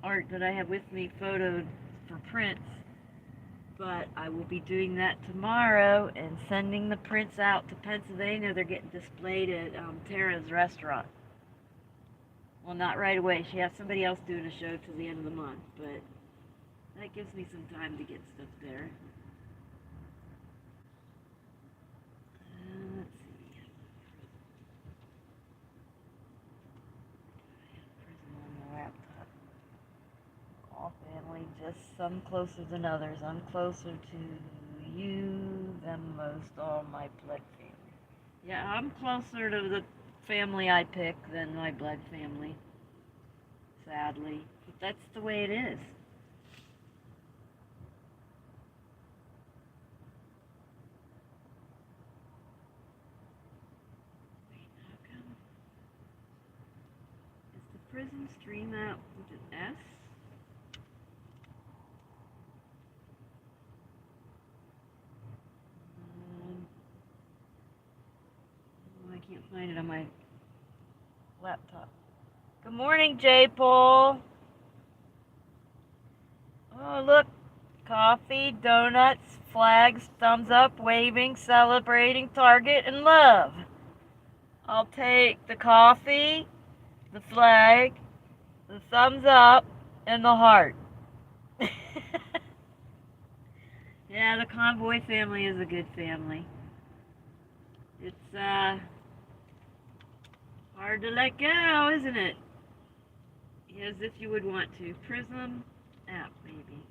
[SPEAKER 1] art that I have with me photoed for prints. But I will be doing that tomorrow and sending the prints out to Pennsylvania. They're getting displayed at Tara's restaurant. Well, not right away. She has somebody else doing a show till the end of the month, but that gives me some time to get stuff there. Let's see. Prism on the laptop. All family, just some closer than others. I'm closer to you than most all my blood family. Yeah, I'm closer to the family I pick than my blood family, sadly. But that's the way it is. Wait, how come? Is the Prism stream out with an S? I can't find it on my laptop. Good morning, J-Pole. Oh, look. Coffee, donuts, flags, thumbs up, waving, celebrating, Target, and love. I'll take the coffee, the flag, the thumbs up, and the heart. Yeah, the Convoy family is a good family. It's hard to let go, isn't it? As if you would want to. Prism app, maybe.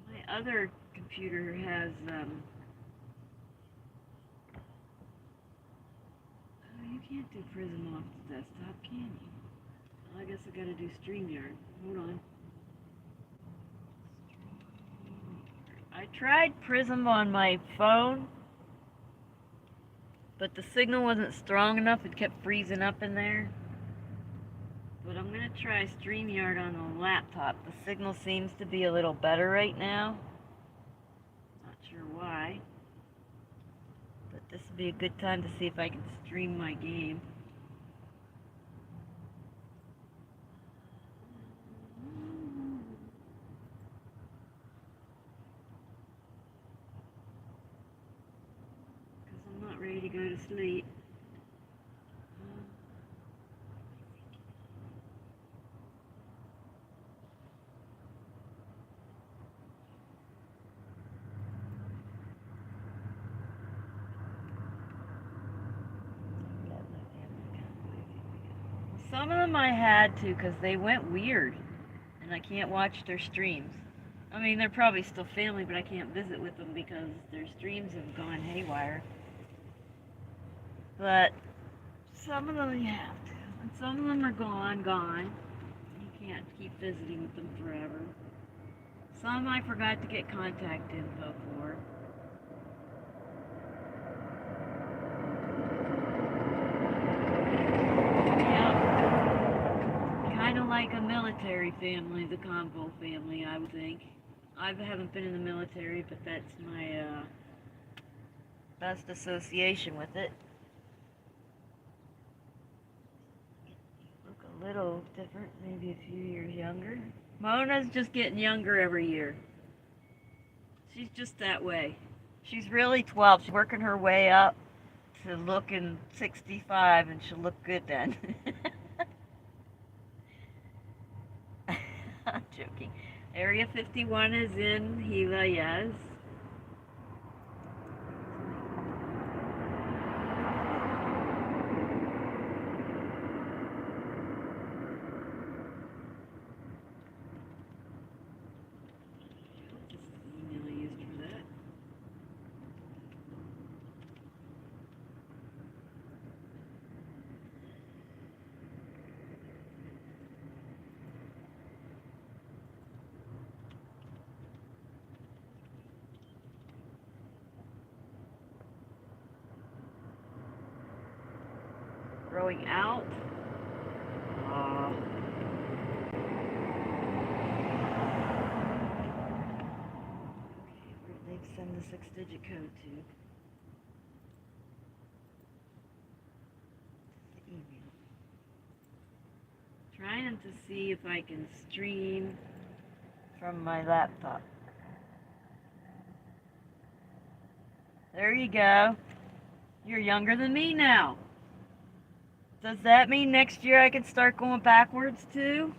[SPEAKER 1] My other computer has, oh, you can't do Prism off the desktop, can you? Well, I guess I gotta do StreamYard. Hold on. I tried Prism on my phone, but the signal wasn't strong enough. It kept freezing up in there. But I'm going to try StreamYard on the laptop. The signal seems to be a little better right now. Not sure why. But this would be a good time to see if I can stream my game. Because I'm not ready to go to sleep. Some of them I had to because they went weird and I can't watch their streams. I mean, they're probably still family, but I can't visit with them because their streams have gone haywire. But some of them you have to. And some of them are gone. You can't keep visiting with them forever. Some I forgot to get contact info for. Like a military family, the Convo family, I would think. I haven't been in the military, but that's my best association with it. You look a little different, maybe a few years younger. Mona's just getting younger every year. She's just that way. She's really 12. She's working her way up to looking 65, and she'll look good then. I'm joking. Area 51 is in Gila, yes. Growing out. Okay, where did they send the 6-digit code to? The email. Trying to see if I can stream from my laptop. There you go. You're younger than me now. Does that mean next year I can start going backwards too?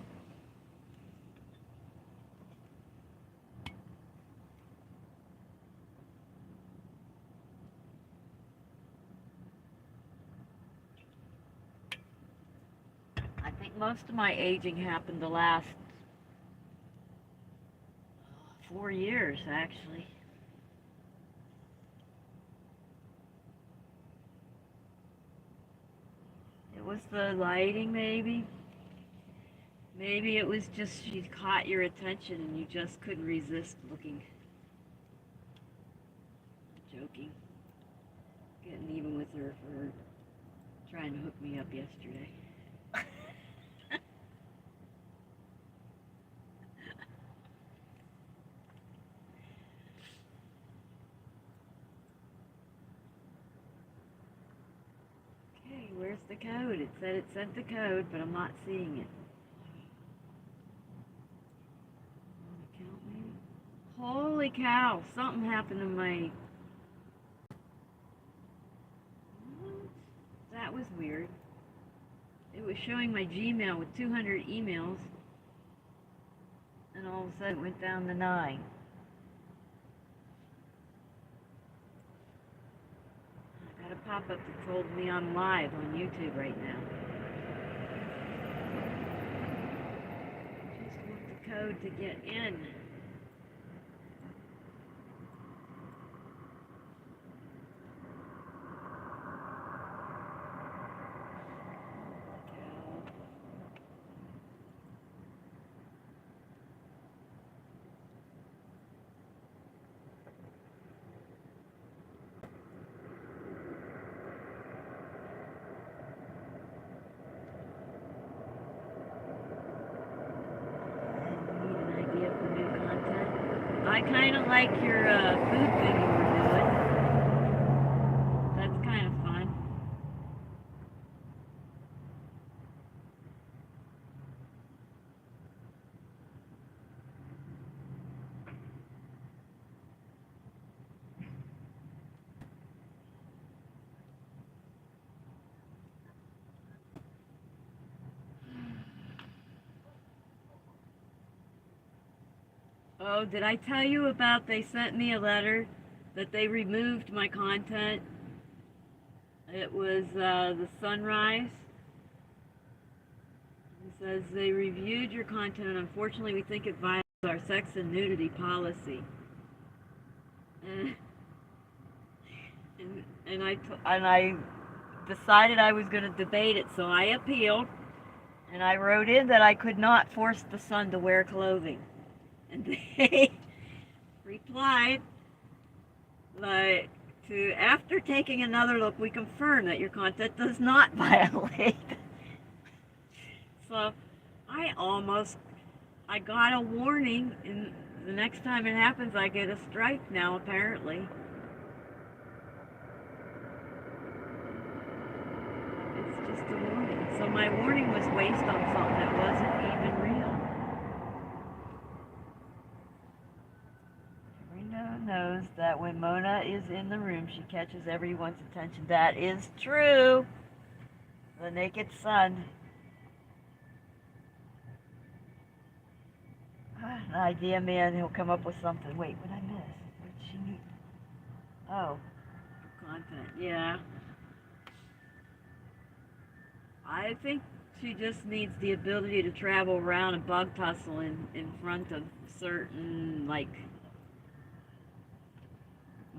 [SPEAKER 1] I think most of my aging happened the last 4 years, actually. It was the lighting, maybe. Maybe it was just she caught your attention and you just couldn't resist looking. Joking. Getting even with her for trying to hook me up yesterday. Okay, where's the code? It said it sent the code, but I'm not seeing it. Holy cow, something happened to my... That was weird. It was showing my Gmail with 200 emails, and all of a sudden it went down to 9. I got a pop-up that told me I'm live on YouTube right now. Just want the code to get in. I kind of like your food thing you were doing. That's kind of fun. Oh, did I tell you about they sent me a letter that they removed my content? It was the sunrise. It says they reviewed your content and unfortunately we think it violates our sex and nudity policy. And I decided I was going to debate it, so I appealed and I wrote in that I could not force the son to wear clothing. And they replied, like, after taking another look, we confirm that your content does not violate. So I got a warning, and the next time it happens, I get a strike now, apparently. It's just a warning. So my warning was based on something that wasn't even real. that when Mona is in the room, she catches everyone's attention. That is true. The naked sun. An idea man, he'll come up with something. Wait, what did I miss? What did she need? Oh, content. Yeah. I think she just needs the ability to travel around and bug tussle in front of certain, like,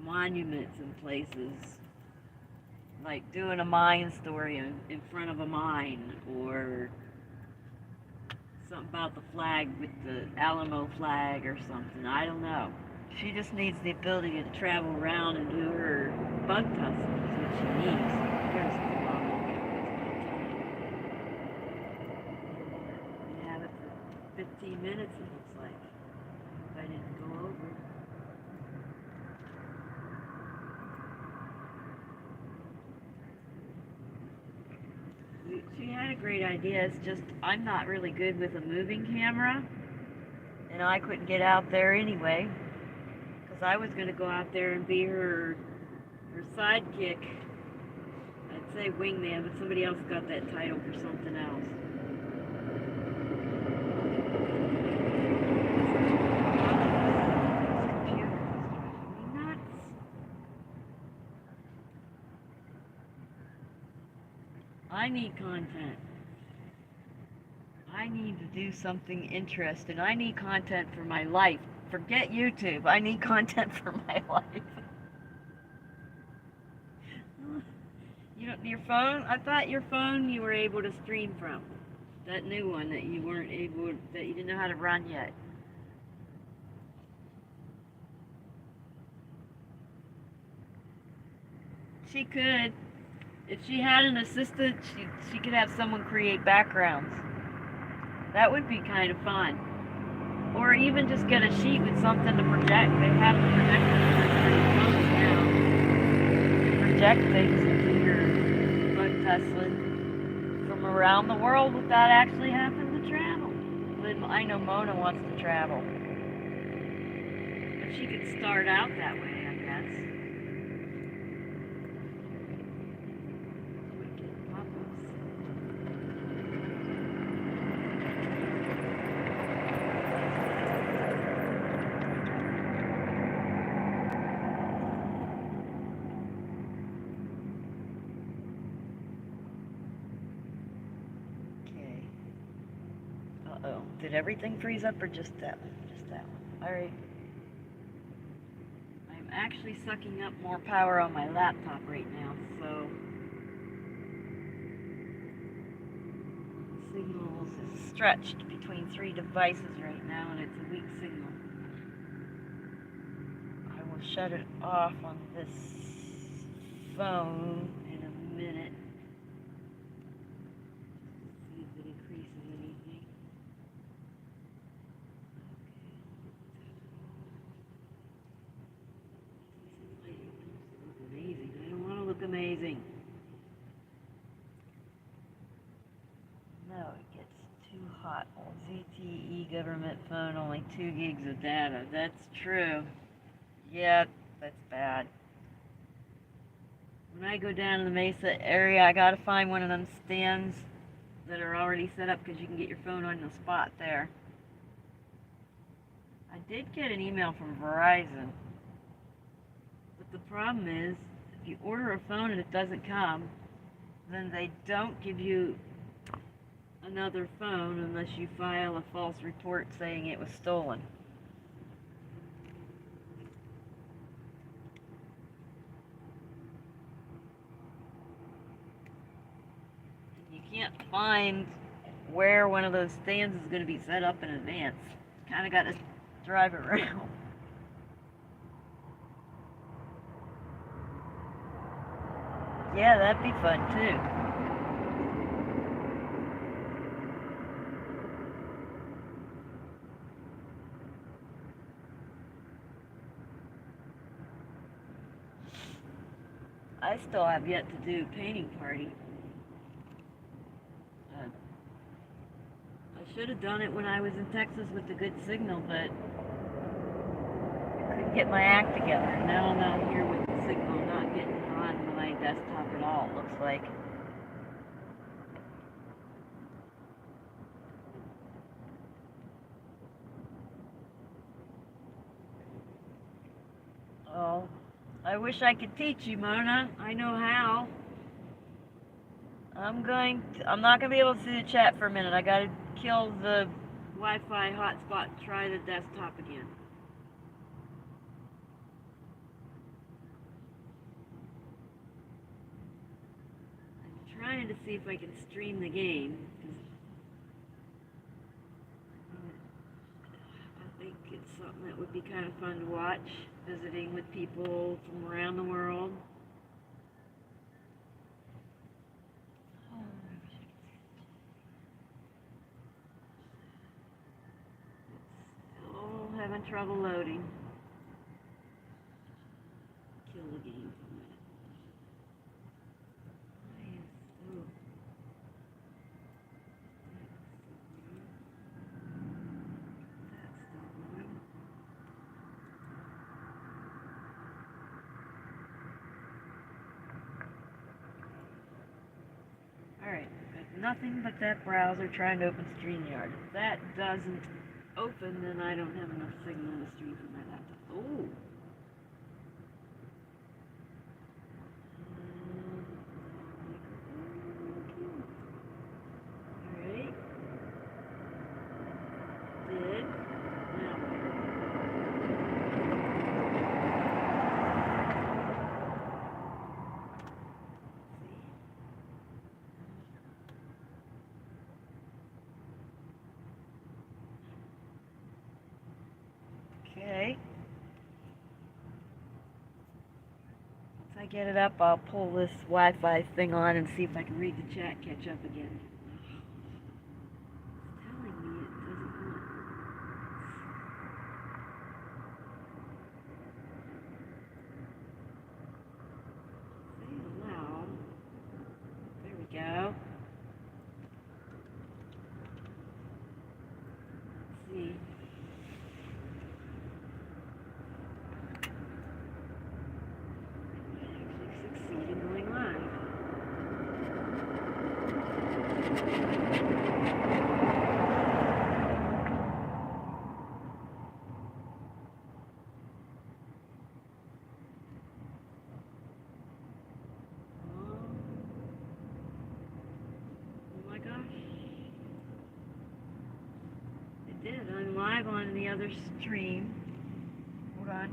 [SPEAKER 1] monuments and places. Like doing a mine story in front of a mine, or something about the flag with the Alamo flag or something. I don't know. She just needs the ability to travel around and do her bug tussle. Is what she needs. Here's the problem. We have it for 15 minutes, it looks like. I hope I didn't go over. She had a great idea. It's just I'm not really good with a moving camera, and I couldn't get out there anyway, because I was going to go out there and be her sidekick. I'd say wingman, but somebody else got that title for something else. I need content. I need to do something interesting. I need content for my life. Forget YouTube. I need content for my life. You know, your phone? I thought your phone you were able to stream from. That new one that you weren't able, that you didn't know how to run yet. She could. If she had an assistant, she could have someone create backgrounds. That would be kind of fun. Or even just get a sheet with something to project. They have the projectors now. Project things into your bug tussling from around the world without actually having to travel. But I know Mona wants to travel. But she could start out that way, I guess. Uh-oh. Did everything freeze up or just that one? Just that one. Alright. I'm actually sucking up more power on my laptop right now, so signals is stretched between 3 devices right now, and it's a weak signal. I will shut it off on this phone in a minute. See if it increases anything. Amazing. I don't want to look amazing. No, it gets too hot. Old ZTE government phone, only 2 gigs of data. That's true. Yeah, that's bad. When I go down to the Mesa area, I gotta find one of them stands that are already set up because you can get your phone on the spot there. I did get an email from Verizon, but the problem is, if you order a phone and it doesn't come, then they don't give you another phone unless you file a false report saying it was stolen. You can't find where one of those stands is going to be set up in advance. Kind of got to drive around. Yeah, that'd be fun too. I still have yet to do painting party. I should have done it when I was in Texas with the good signal, but I couldn't get my act together. Now I'm out here with the signal not getting on my desktop at all, it looks like. Oh, I wish I could teach you, Mona. I know how. I'm not gonna be able to see the chat for a minute. I gotta kill the Wi-Fi hotspot and try the desktop again. I'm trying to see if I can stream the game. I think it's something that would be kind of fun to watch, visiting with people from around the world. Still having trouble loading. Kill the game for a minute. Alright, nothing but that browser trying to open StreamYard. If that doesn't open, then I don't have enough signal to stream from my laptop. Oh! Alright. Did. Now okay. Once I get it up, I'll pull this Wi-Fi thing on and see if I can read the chat, catch up again. It's telling me it doesn't want. Say allow. There we go. Let's see. I'm live on the other stream. Hold on.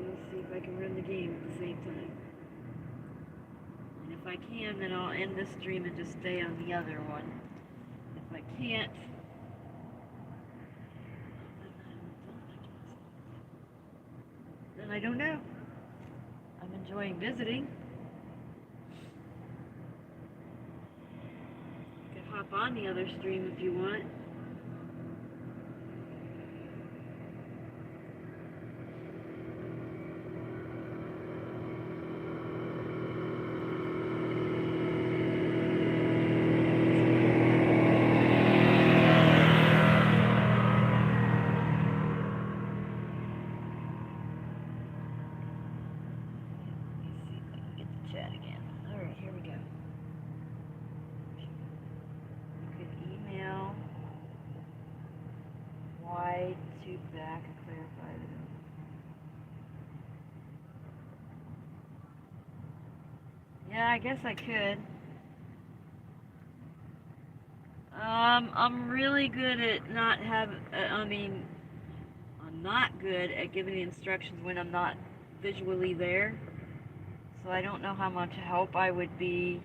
[SPEAKER 1] Let's see if I can run the game at the same time. And if I can, then I'll end this stream and just stay on the other one. If I can't, then I don't know. I'm enjoying visiting. You can hop on the other stream if you want. Back and clarify it. Yeah, I guess I could. I'm really good at not I'm not good at giving the instructions when I'm not visually there. So I don't know how much help I would be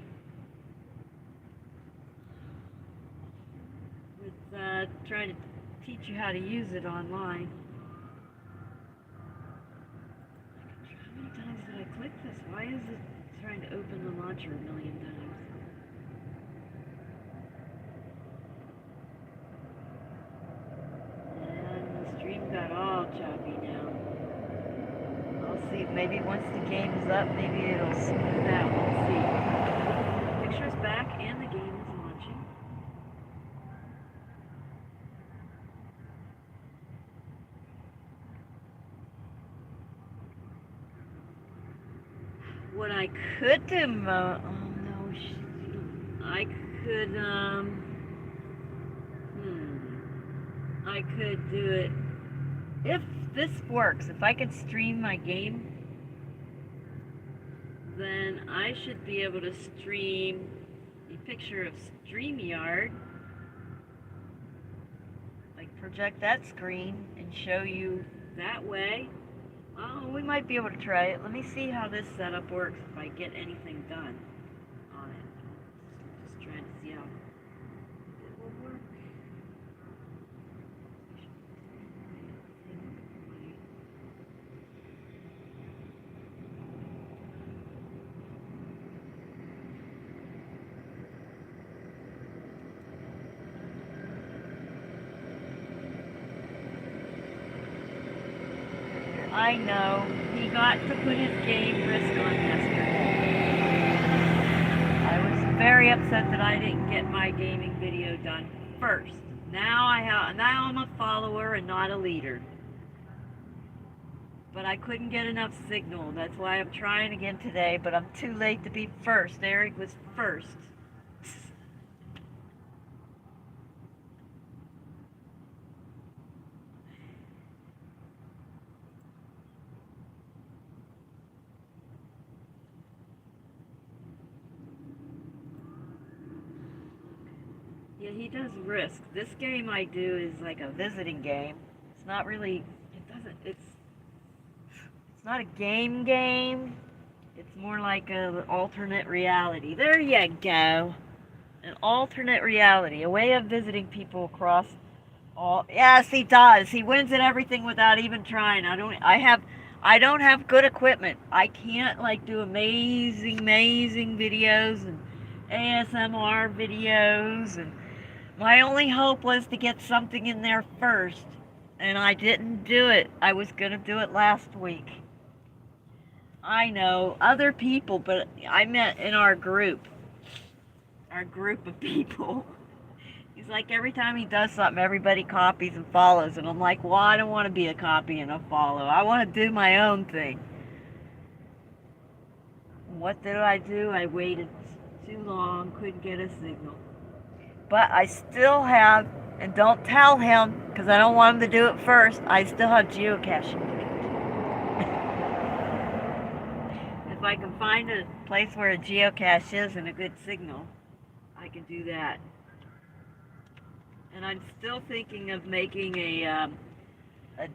[SPEAKER 1] with trying to teach you how to use it online. How many times did I click this? Why is it trying to open the launcher a million times? And the stream got all choppy now. I'll see. Maybe once the game is up, maybe it'll smooth out. We'll see. Pictures back in. what I could do, oh no, I could, I could do it, if this works, if I could stream my game, then I should be able to stream a picture of StreamYard, like project that screen and show you that way. Oh, we might be able to try it. Let me see how this setup works if I get anything done on it. Just trying to see how it will work. I know, he got to put his game risk on yesterday. I was very upset that I didn't get my gaming video done first. Now I'm a follower and not a leader. But I couldn't get enough signal. That's why I'm trying again today, but I'm too late to be first. Eric was first. Yeah, he does risk. This game I do is like a visiting game. It's not really, it's not a game. It's more like an alternate reality. There you go. An alternate reality, a way of visiting people across all. Yes, he does. He wins at everything without even trying. I don't have good equipment. I can't like do amazing videos and ASMR videos, and my only hope was to get something in there first, and I didn't do it. I was going to do it last week. I know, other people, but I meant in our group of people. He's like, every time he does something, everybody copies and follows, and I'm like, well, I don't want to be a copy and a follow. I want to do my own thing. What did I do? I waited too long, couldn't get a signal. But I still have, and don't tell him, because I don't want him to do it first, I still have geocaching. If I can find a place where a geocache is and a good signal, I can do that. And I'm still thinking of making a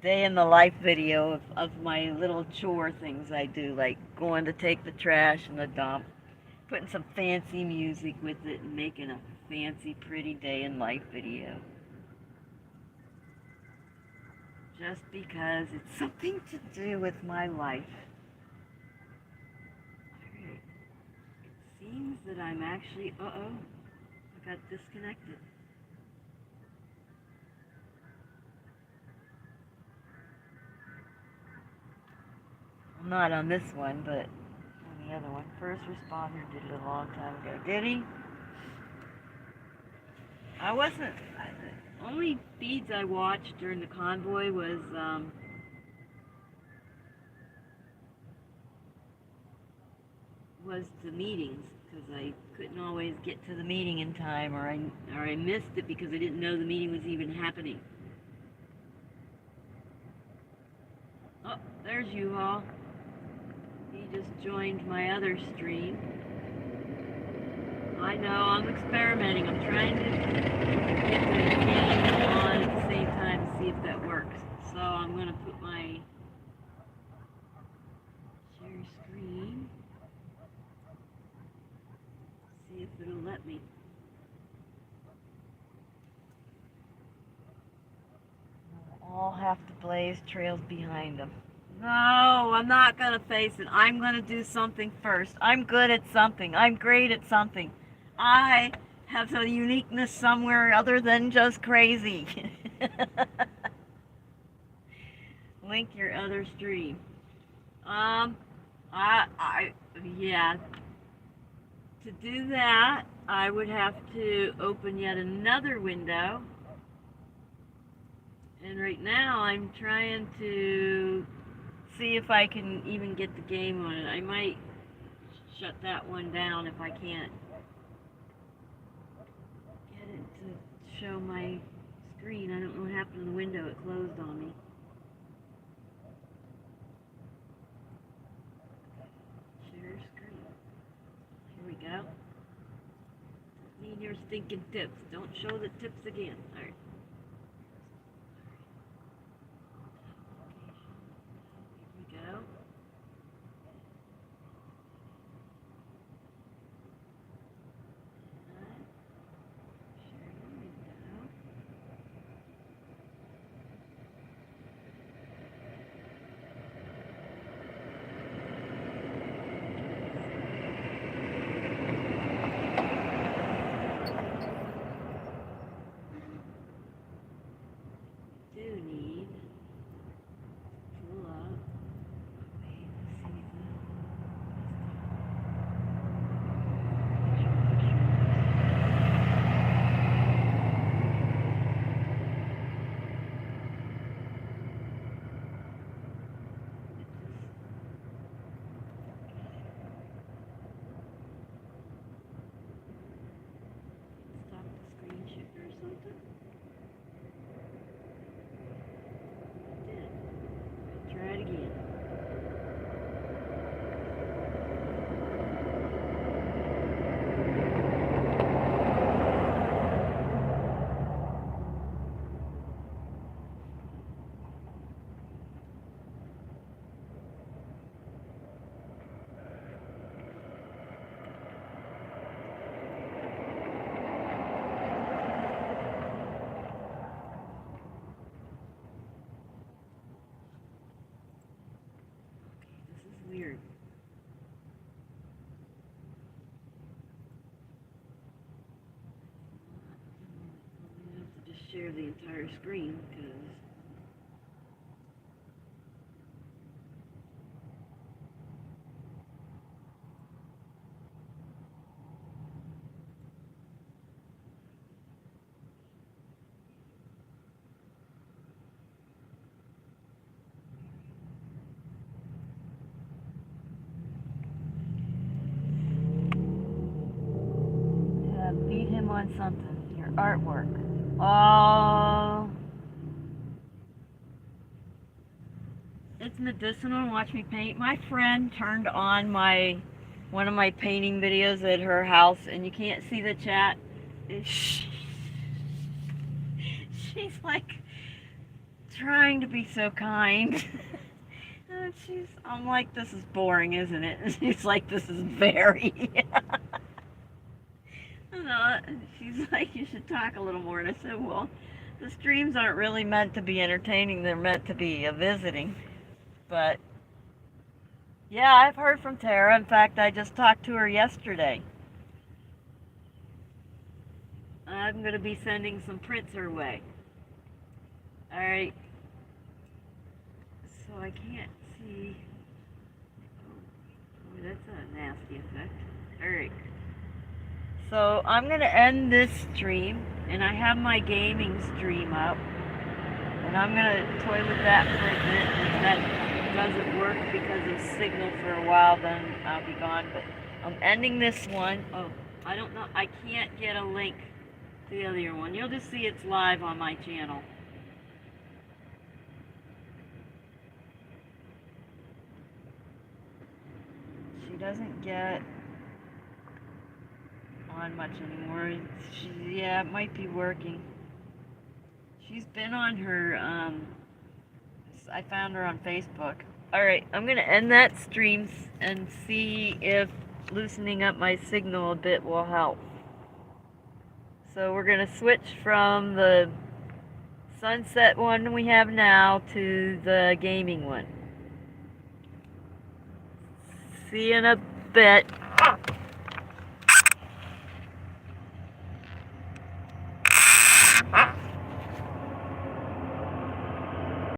[SPEAKER 1] day in the life video of my little chore things I do, like going to take the trash in the dump, putting some fancy music with it, and making a fancy, pretty day in life video. Just because it's something to do with my life. Alright. It seems that I'm actually, I got disconnected. Well, not on this one, but on the other one. First responder did it a long time ago. Did he? I wasn't, the only feeds I watched during the convoy was the meetings, because I couldn't always get to the meeting in time, or I missed it because I didn't know the meeting was even happening. Oh, there's U-Haul. He just joined my other stream. I know, I'm experimenting. I'm trying to get the game on at the same time to see if that works. So I'm going to put my share screen. See if it'll let me. All have to blaze trails behind them. No, I'm not going to face it. I'm going to do something first. I'm good at something. I'm great at something. I have a uniqueness somewhere other than just crazy. Link your other stream. Yeah. To do that, I would have to open yet another window. And right now, I'm trying to see if I can even get the game on it. I might shut that one down if I can't get it to show my screen. I don't know what happened to the window. It closed on me. Share screen. Here we go. Need your stinking tips. Don't show the tips again. Alright. Here we go. Weird. I have to just share the entire screen because beat him on something. Your artwork. Oh, it's medicinal. Watch me paint. My friend turned on one of my painting videos at her house, and you can't see the chat. She's like trying to be so kind. I'm like, this is boring, isn't it? And she's like, this is very. She's like, you should talk a little more. And I said, well, the streams aren't really meant to be entertaining. They're meant to be visiting. But, yeah, I've heard from Tara. In fact, I just talked to her yesterday. I'm going to be sending some prints her way. Alright. So I can't see. Oh, that's a nasty effect. Alright. So I'm going to end this stream, and I have my gaming stream up, and I'm going to toy with that for a bit. If that doesn't work because of signal for a while, then I'll be gone. But I'm ending this one. Oh, I don't know. I can't get a link to the other one. You'll just see it's live on my channel. She doesn't get on much anymore. Yeah, it might be working. She's been on her, I found her on Facebook. Alright, I'm going to end that stream and see if loosening up my signal a bit will help. So we're going to switch from the sunset one we have now to the gaming one. See you in a bit.